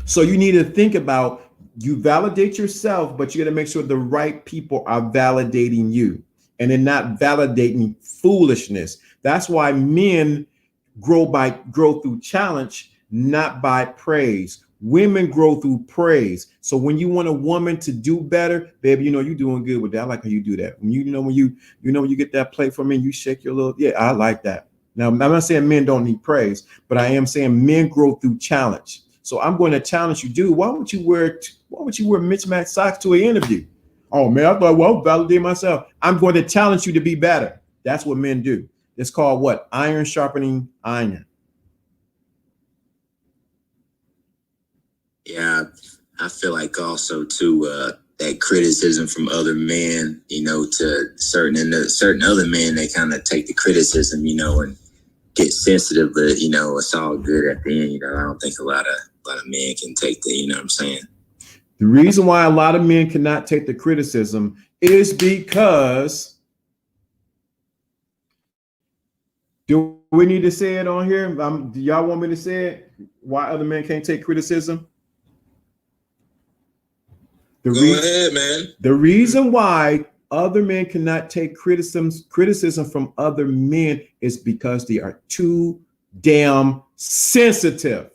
So you need to think about, you validate yourself, but you got to make sure the right people are validating you and they're not validating foolishness. That's why men grow through challenge, not by praise. Women grow through praise. So when you want a woman to do better, baby, you're doing good with that. I like how you do that. When you get that plate from me, you shake your little, yeah, I like that. Now, I'm not saying men don't need praise, but I am saying men grow through challenge. So I'm going to challenge you, dude. Why would you wear mismatched socks to an interview? Oh man, I thought, well, validate myself. I'm going to challenge you to be better. That's what men do. It's called what? Iron sharpening iron. Yeah, I feel like also too that criticism from other men, to certain other men, they kind of take the criticism, and get sensitive, but it's all good at the end. I don't think a lot of men can take the, what I'm saying. The reason why a lot of men cannot take the criticism is because, do we need to say it on here? Do y'all want me to say it? Why other men can't take criticism? Go ahead, man. The reason why other men cannot take criticism from other men is because they are too damn sensitive.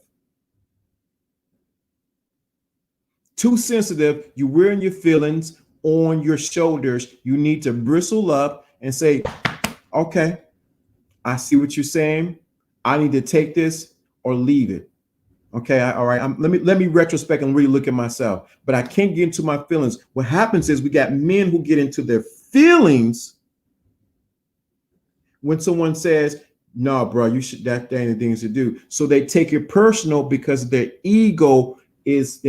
Too sensitive. You're wearing your feelings on your shoulders. You need to bristle up and say, okay, I see what you're saying. I need to take this or leave it. Okay, all right. Let me retrospect and really look at myself. But I can't get into my feelings. What happens is we got men who get into their feelings when someone says, "No, bro, you should. That ain't the things to do." So they take it personal because their ego is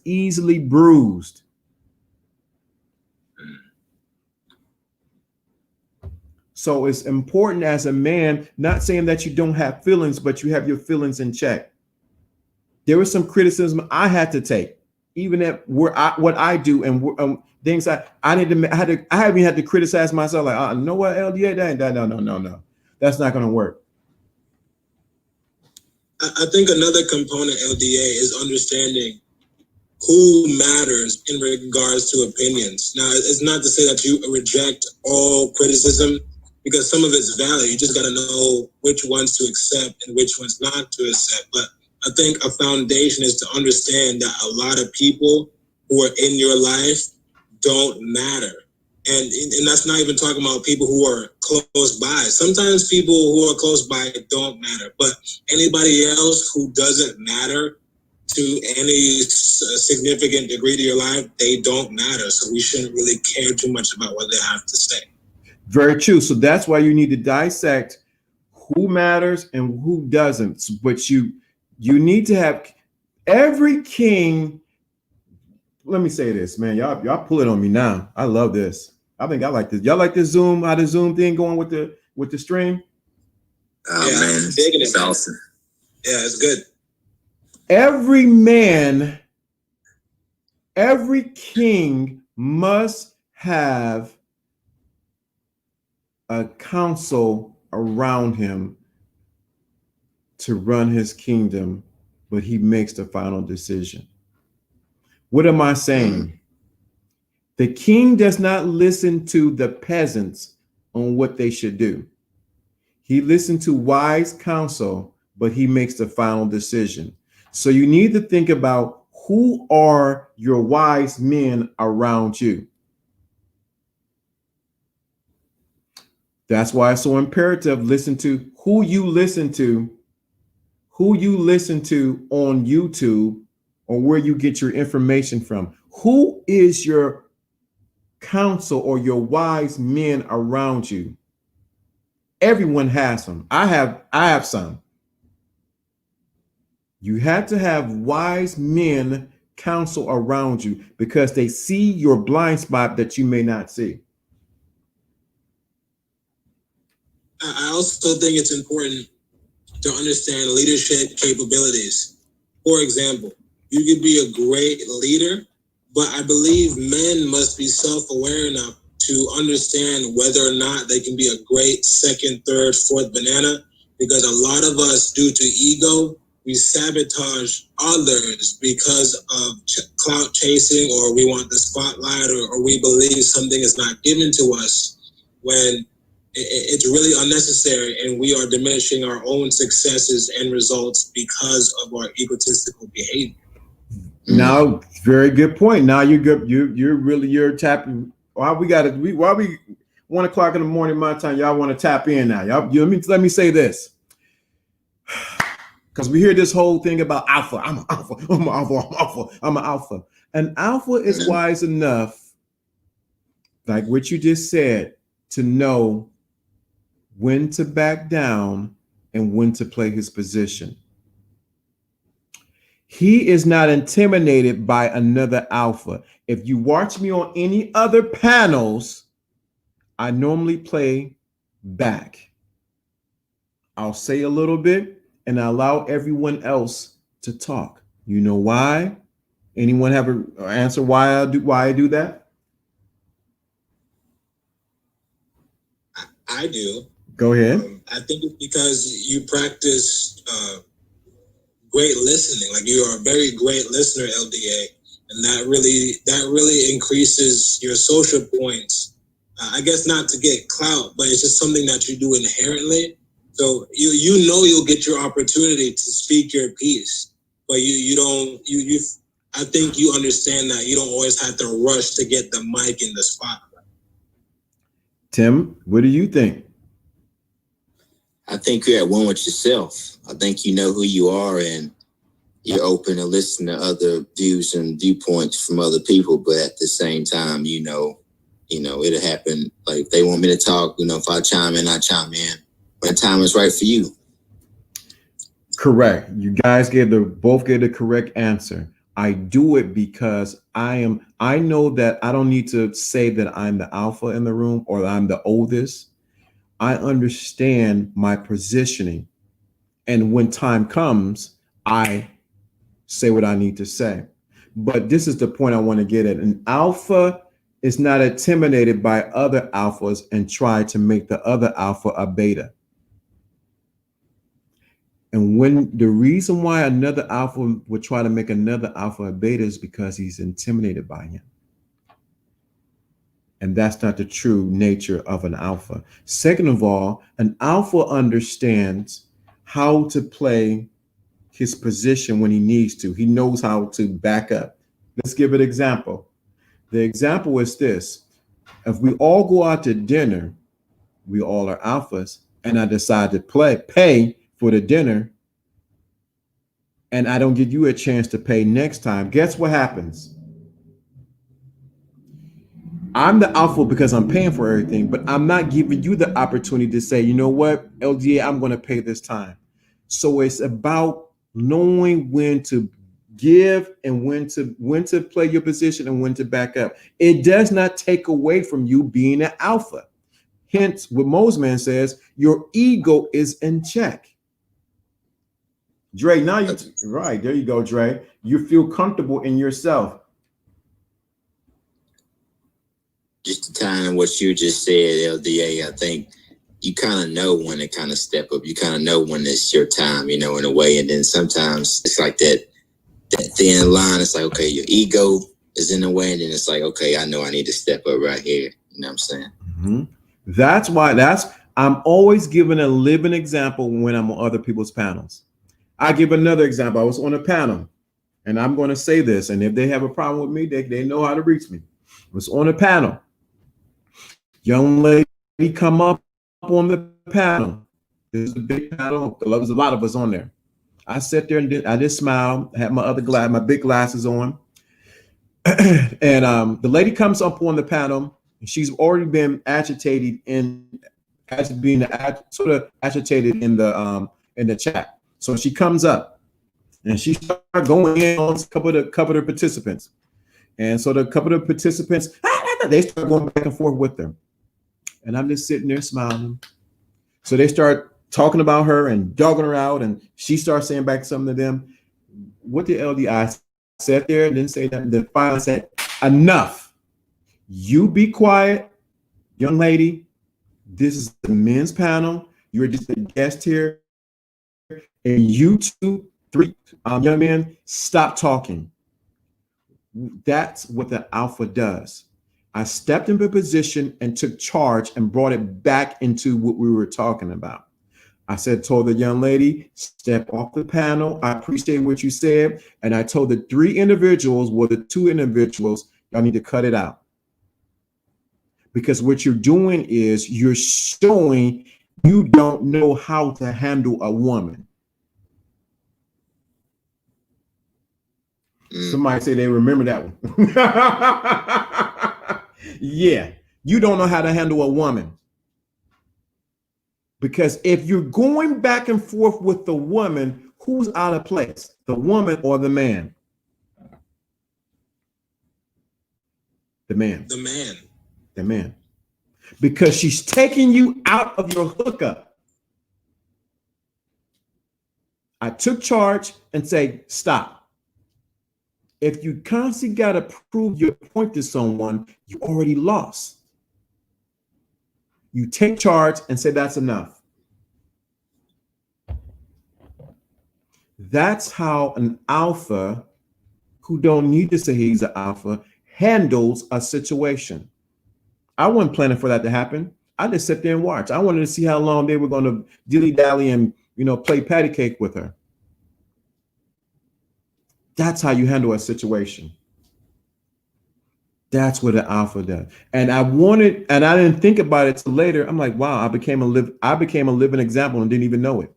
easily bruised. So it's important as a man, not saying that you don't have feelings, but you have your feelings in check. There was some criticism I had to take, even at what I do and things I haven't had to criticize myself. Like, know what, LDA, no, that's not going to work. I think another component, LDA, is understanding who matters in regards to opinions. Now, it's not to say that you reject all criticism, because some of it's valid. You just got to know which ones to accept and which ones not to accept. But I think a foundation is to understand that a lot of people who are in your life don't matter. And that's not even talking about people who are close by. Sometimes people who are close by don't matter, but anybody else who doesn't matter to any significant degree to your life, they don't matter. So we shouldn't really care too much about what they have to say. Very true. So that's why you need to dissect who matters and who doesn't. But you need to have every king. Let me say this, man. Y'all pull it on me now. I love this. I think I like this. Y'all like this Zoom? How the Zoom thing going with the stream? Oh yeah, man, it's awesome. Yeah, it's good. Every man, every king must have a council around him to run his kingdom, but he makes the final decision. What am I saying? The king does not listen to the peasants on what they should do. He listens to wise counsel, but he makes the final decision. So you need to think about who are your wise men around you. That's why it's so imperative. Listen to who you listen to on YouTube or where you get your information from. Who is your counsel or your wise men around you? Everyone has them. I have some. You have to have wise men counsel around you because they see your blind spot that you may not see. I also think it's important to understand leadership capabilities. For example, you could be a great leader, but I believe men must be self-aware enough to understand whether or not they can be a great second, third, fourth banana, because a lot of us, due to ego, we sabotage others because of clout chasing, or we want the spotlight, or we believe something is not given to us when it's really unnecessary, and we are diminishing our own successes and results because of our egotistical behavior. Now, very good point. Now you're tapping. Why we 1 o'clock in the morning my time? Y'all want to tap in now? Let me say this, because we hear this whole thing about alpha. I'm an alpha. I'm an alpha. I'm an alpha. I'm an alpha. An alpha is wise enough, like what you just said, to know when to back down and when to play his position. He is not intimidated by another alpha. If you watch me on any other panels, I normally play back. I'll say a little bit and I allow everyone else to talk. You know why? Anyone have an answer why I do that? I do. Go ahead. I think it's because you practice great listening. Like, you are a very great listener, LDA, and that really increases your social points. I guess not to get clout, but it's just something that you do inherently. So you know you'll get your opportunity to speak your piece, but you don't. I think you understand that you don't always have to rush to get the mic in the spotlight. Tim, what do you think? I think you're at one with yourself. I think you know who you are and you're open to listen to other views and viewpoints from other people. But at the same time, you know, it'll happen. Like, if they want me to talk, if I chime in, I chime in when the time is right for you. Correct. You guys both gave the correct answer. I do it because I know that I don't need to say that I'm the alpha in the room or I'm the oldest. I understand my positioning. And when time comes, I say what I need to say. But this is the point I want to get at. An alpha is not intimidated by other alphas and try to make the other alpha a beta. And when the reason why another alpha would try to make another alpha a beta is because he's intimidated by him. And that's not the true nature of an alpha. Second of all, an alpha understands how to play his position when he needs to. He knows how to back up. Let's give an example. The example is this. If we all go out to dinner, we all are alphas, and I decide to pay for the dinner, and I don't give you a chance to pay next time, guess what happens? I'm the alpha because I'm paying for everything, but I'm not giving you the opportunity to say, you know what, LDA, I'm going to pay this time. So it's about knowing when to give and when to play your position and when to back up. It does not take away from you being an alpha. Hence, what Mosman says, your ego is in check. Dre, now you right there you go, Dre. You feel comfortable in yourself. Just to tie in what you just said, LDA, I think you kind of know when to kind of step up. You kind of know when it's your time, you know, in a way. And then sometimes it's like that thin line. It's like, okay, your ego is in the way. And then it's like, okay, I know I need to step up right here. You know what I'm saying? Mm-hmm. That's why I'm always giving a living example when I'm on other people's panels. I give another example. I was on a panel, and I'm going to say this. And if they have a problem with me, they know how to reach me. I was on a panel. Young lady come up on the panel. This is a big panel. There was a lot of us on there. I sat there and I just smiled. Had my big glasses on, and the lady comes up on the panel. And she's already been agitated sort of agitated in the chat. So she comes up and she starts going in on a couple of the participants, and so the couple of participants they start going back and forth with them. And I'm just sitting there smiling. So they start talking about her and dogging her out. And she starts saying back something to them. What did LDI sat there and didn't say that? Then finally said, enough. You be quiet, young lady. This is the men's panel. You're just a guest here. And you 2, 3 young men, stop talking. That's what the alpha does. I stepped into position and took charge and brought it back into what we were talking about. I told the young lady, step off the panel. I appreciate what you said. And I told the 3 individuals, the 2 individuals, y'all need to cut it out. Because what you're doing is you're showing you don't know how to handle a woman. Somebody say they remember that one. Yeah, you don't know how to handle a woman. Because if you're going back and forth with the woman, who's out of place? The woman or the man? The man. The man. The man. Because she's taking you out of your hookup. I took charge and say, stop. If you constantly got to prove your point to someone, you already lost. You take charge and say, that's enough. That's how an alpha, who don't need to say he's an alpha, handles a situation. I wasn't planning for that to happen. I just sat there and watched. I wanted to see how long they were going to dilly-dally and, play patty cake with her. That's how you handle a situation. That's what an alpha does. And I didn't think about it till later. I'm like, wow, I became a living example and didn't even know it.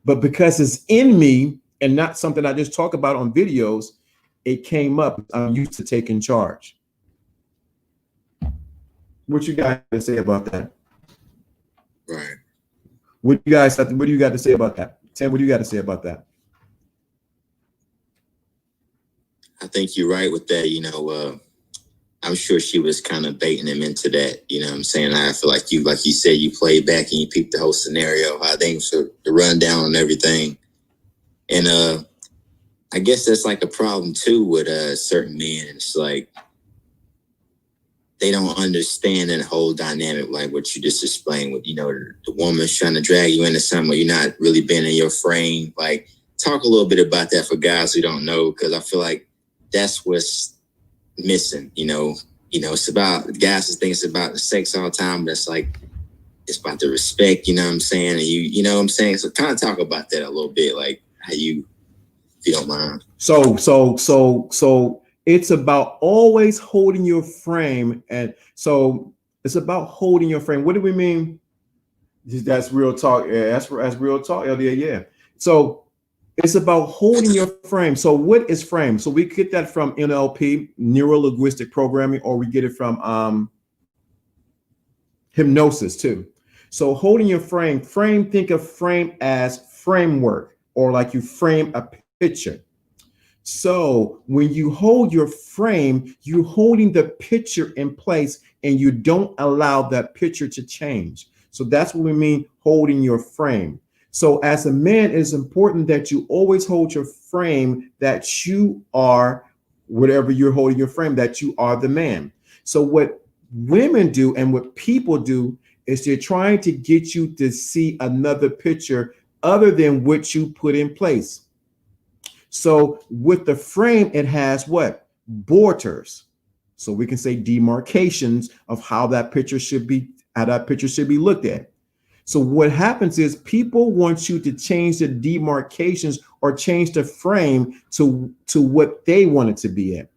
But because it's in me and not something I just talk about on videos, it came up. I'm used to taking charge. What you got to say about that? Right. What do you got to say about that? Sam, what do you got to say about that? I think you're right with that. I'm sure she was kind of baiting him into that. You know what I'm saying? I feel like you said, you played back and you peeped the whole scenario, how things the rundown and everything. And I guess that's like a problem too with certain men. It's like they don't understand that whole dynamic, like what you just explained with, the woman's trying to drag you into something where you're not really been in your frame. Like, talk a little bit about that for guys who don't know, because I feel like that's what's missing. It's about guys think it's about the sex all the time, but it's like it's about the respect. You know what I'm saying? And you know what I'm saying. So kind of talk about that a little bit, like how you, if you don't mind. So It's about always holding your frame. And so it's about holding your frame. What do we mean? That's real talk. Yeah, that's real talk, LDA. Yeah. So it's about holding your frame. So what is frame? So we get that from NLP, neuro linguistic programming, or we get it from hypnosis too. So holding your frame, think of frame as framework, or like you frame a picture. So when you hold your frame, you're holding the picture in place and you don't allow that picture to change. So that's what we mean holding your frame. So as a man, it's important that you always hold your frame, that you are whatever you're holding your frame, that you are the man. So what women do and what people do is they're trying to get you to see another picture other than what you put in place. So with the frame, it has what? Borders. So we can say demarcations of how that picture should be, looked at. So what happens is people want you to change the demarcations or change the frame to what they want it to be at.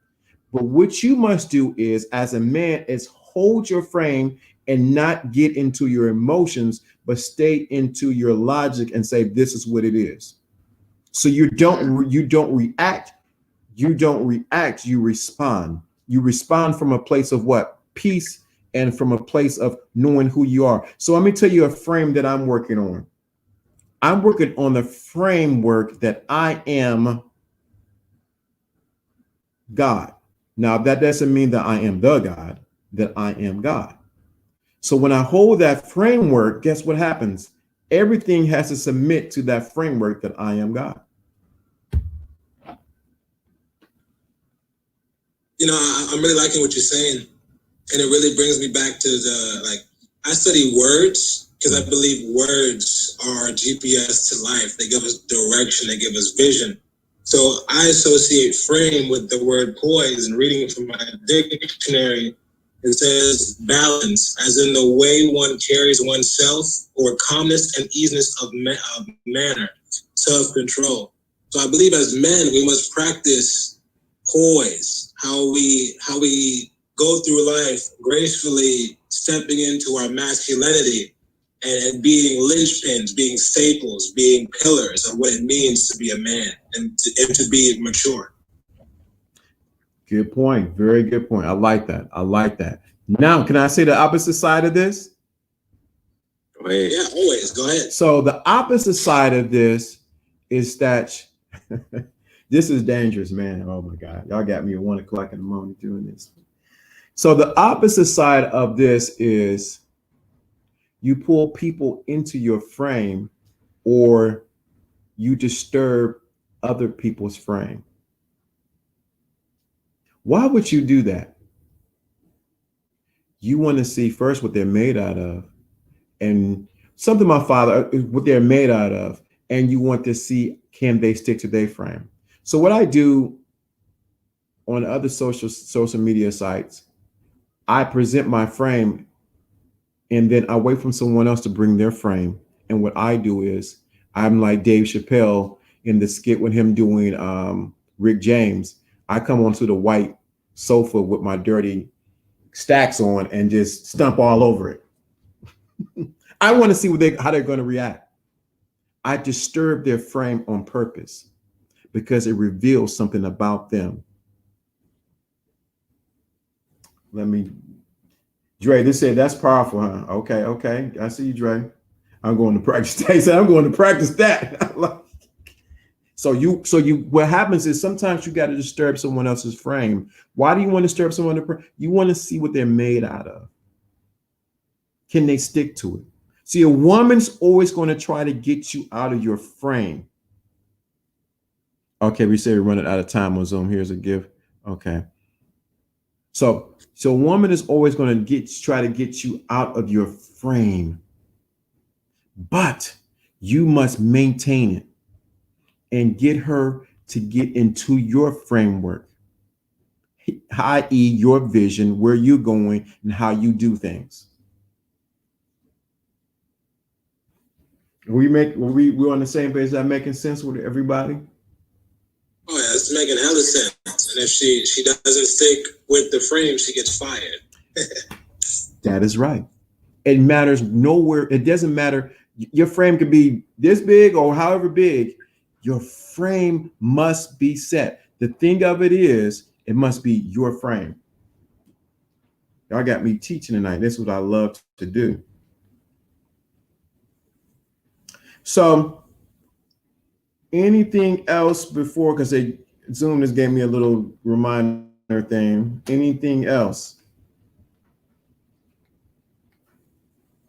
But what you must do is, as a man, is hold your frame and not get into your emotions, but stay into your logic and say, this is what it is. So you don't react, you respond. You respond from a place of what? Peace, and from a place of knowing who you are. So let me tell you a frame that I'm working on. I'm working on the framework that I am God. Now, that doesn't mean that I am the God, that I am God. So when I hold that framework, guess what happens? Everything has to submit to that framework that I am God. You know, I'm really liking what you're saying, and it really brings me back to I study words because I believe words are GPS to life. They give us direction, they give us vision. So I associate frame with the word poise, and reading from my dictionary, it says balance, as in the way one carries oneself, or calmness and easiness of manner, self-control. So I believe as men, we must practice poise, how we go through life gracefully, stepping into our masculinity and being linchpins, being staples, being pillars of what it means to be a man and to be mature. Good point. Very good point. I like that. Now, can I say the opposite side of this? Go ahead. Yeah, always. Go ahead. So the opposite side of this is that this is dangerous, man. Oh my God. Y'all got me at 1 o'clock in the morning doing this. So the opposite side of this is you pull people into your frame, or you disturb other people's frame. Why would you do that? You want to see first what they're made out of, and something my father, what they're made out of, and you want to see, can they stick to their frame? So what I do on other social media sites, I present my frame, and then I wait for someone else to bring their frame. And what I do is, I'm like Dave Chappelle in the skit with him doing Rick James. I come onto the white sofa with my dirty stacks on and just stomp all over it. I want to see how they're going to react. I disturb their frame on purpose because it reveals something about them. Dre, they said that's powerful, huh? Okay. I see you, Dre. I'm going to practice. They said I'm going to practice that. So what happens is sometimes you got to disturb someone else's frame. Why do you want to disturb someone? You want to see what they're made out of. Can they stick to it? See, a woman's always going to try to get you out of your frame. Okay, we say we're running out of time on Zoom. Here's a gift. Okay. So a woman is always going to try to get you out of your frame, but you must maintain it and get her to get into your framework, i.e., your vision, where you're going and how you do things. We on the same page? Is that making sense with everybody? Oh yeah, it's making hella sense. And if she doesn't stick with the frame, she gets fired. That is right. It matters nowhere. It doesn't matter. Your frame could be this big or however big. Your frame must be set. The thing of it is, it must be your frame. Y'all got me teaching tonight. This is what I love to do. So, anything else before? Because Zoom just gave me a little reminder thing. Anything else?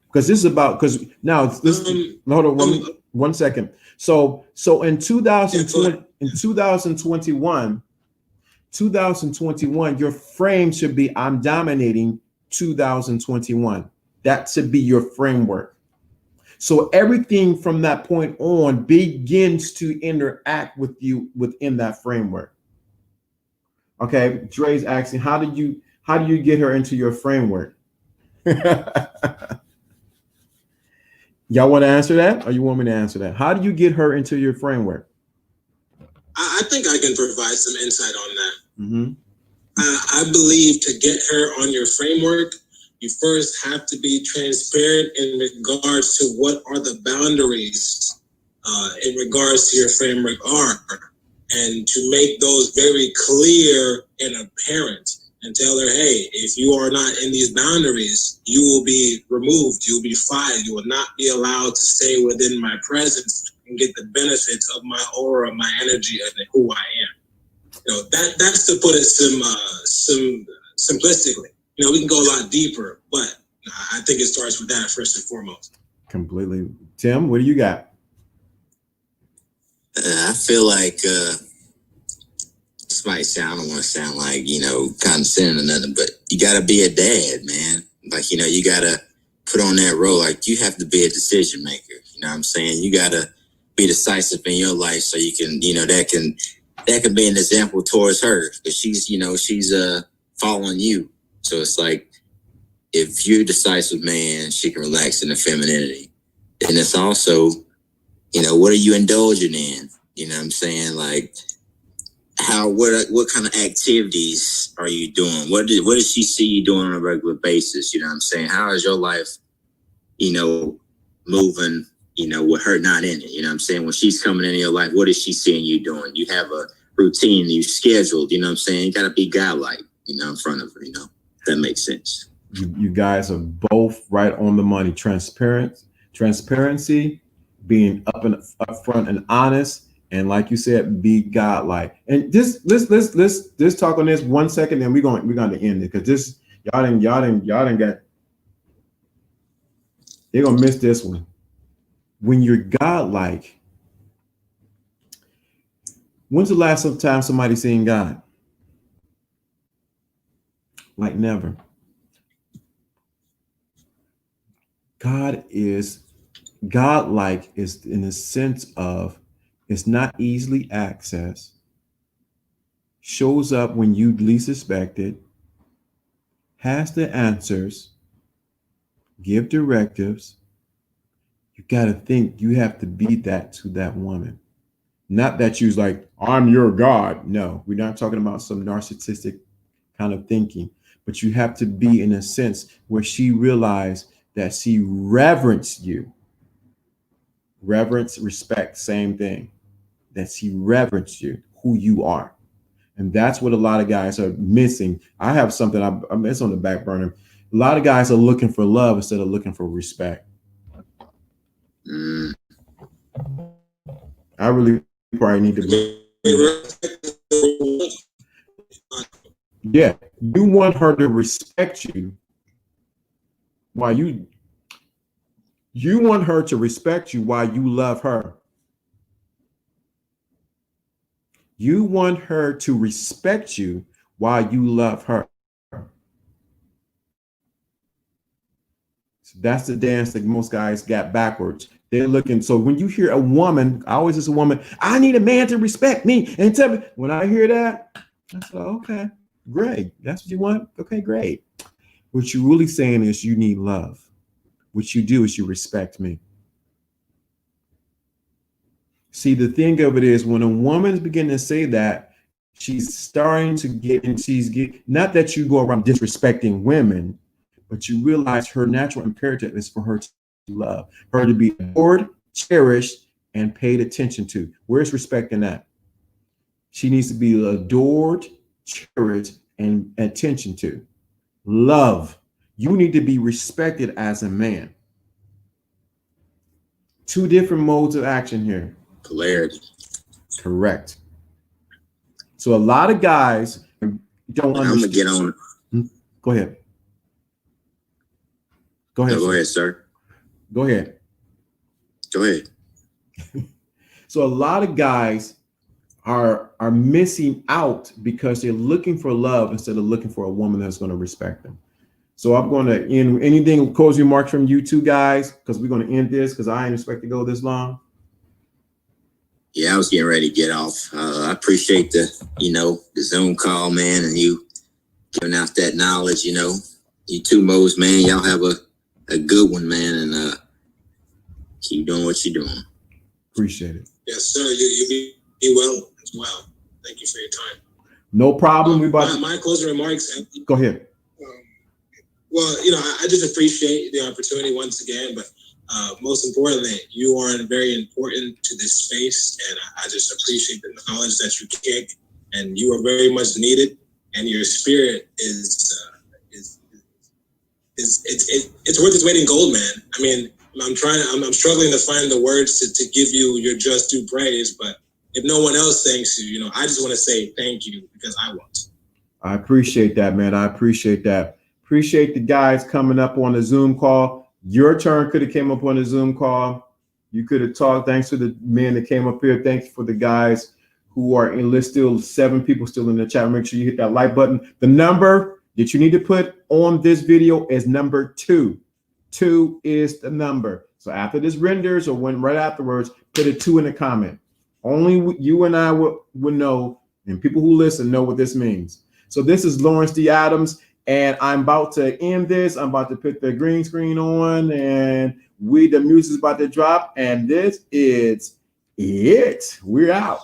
Because this is about, because now this hold on one second. So in 2021, your frame should be I'm dominating 2021. That should be your framework. So everything from that point on begins to interact with you within that framework. Okay, Dre's asking, how do you get her into your framework? Y'all want to answer that, or you want me to answer that? How do you get her into your framework? I think I can provide some insight on that. Mm-hmm. I believe to get her on your framework, you first have to be transparent in regards to what are the boundaries in regards to your framework are, and to make those very clear and apparent. And tell her, hey, if you are not in these boundaries, you will be removed. You will be fired. You will not be allowed to stay within my presence and get the benefits of my aura, my energy, and who I am. You know, that's to put it some simplistically. You know, we can go a lot deeper, but I think it starts with that first and foremost. Completely. Tim, what do you got? I feel like this might sound, I don't want to sound like, condescending or nothing, but you got to be a dad, man. Like, you got to put on that role. Like, you have to be a decision maker. You know what I'm saying? You got to be decisive in your life so you can, that can be an example towards her, because she's following you. So it's like, if you're a decisive man, she can relax in the femininity. And it's also, what are you indulging in? You know what I'm saying? Like, what kind of activities are you doing? What does she see you doing on a regular basis? You know what I'm saying? How is your life, moving, with her not in it? You know what I'm saying? When she's coming into your life, what is she seeing you doing? You have a routine, you scheduled, you know what I'm saying? You got to be godlike, in front of her, if that makes sense. You guys are both right on the money. Transparency, being up front and honest. And like you said, be godlike. And let's talk on this 1 second, and we're going to end it, because this y'all didn't got, they're gonna miss this one. When you're godlike, when's the last time somebody seen God? Like never. Godlike is in the sense of it's not easily accessed, shows up when you least expect it, has the answers, give directives. You got to think you have to be that to that woman. Not that you's like, I'm your God. No, we're not talking about some narcissistic kind of thinking, but you have to be in a sense where she realized that she reverenced you. Reverence, respect, same thing. That she reverenced you, who you are. And that's what a lot of guys are missing. I have something it's on the back burner. A lot of guys are looking for love instead of looking for respect. I really probably need to be. Yeah, you want her to respect you. While you want her to respect you while you love her. You want her to respect you while you love her. So that's the dance that most guys got backwards. They're looking. So when you hear a woman, I always as a woman, I need a man to respect me. And tell me, when I hear that, I say, okay, great. That's what you want? Okay, great. What you're really saying is you need love. What you do is you respect me. See, the thing of it is, when a woman's beginning to say that, she's starting to get, and not that you go around disrespecting women, but you realize her natural imperative is for her to love, her to be adored, cherished, and paid attention to. Where's respect in that? She needs to be adored, cherished, and attention to. Love. You need to be respected as a man. Two different modes of action here. Polarity. Correct. So a lot of guys don't understand. I'm gonna get on. Go ahead. Go ahead. No, go ahead, sir. Go ahead. Go ahead. So a lot of guys are missing out because they're looking for love instead of looking for a woman that's going to respect them. So I'm going to end anything closing remarks from you two guys, because we're going to end this because I didn't expect to go this long. Yeah, I was getting ready to get off. I appreciate the Zoom call, man, and you giving out that knowledge. You two Mo's, man, y'all have a good one, man, and keep doing what you're doing. Appreciate it. Yes, sir. You be well as well. Thank you for your time. No problem. My closing remarks. Go ahead. Well, I just appreciate the opportunity once again, but most importantly, you are very important to this space, and I just appreciate the knowledge that you kick, and you are very much needed, and your spirit is it's worth its weight in gold, man. I mean, I'm struggling to find the words to give you your just due praise, but if no one else thanks you, I just want to say thank you because I want. I appreciate that, man. I appreciate that. Appreciate the guys coming up on the Zoom call. Your turn could have came up on the Zoom call. You could have talked. Thanks to the men that came up here. Thanks for the guys who are in list. Still 7 people still in the chat. Make sure you hit that like button. The number that you need to put on this video is number 2. 2 is the number. So after this renders or when right afterwards, put a 2 in the comment. Only you and I would know, and people who listen know what this means. So this is Lawrence D. Adams, and I'm about to end this. I'm about to put the green screen on, and the music is about to drop, and this is it. We're out.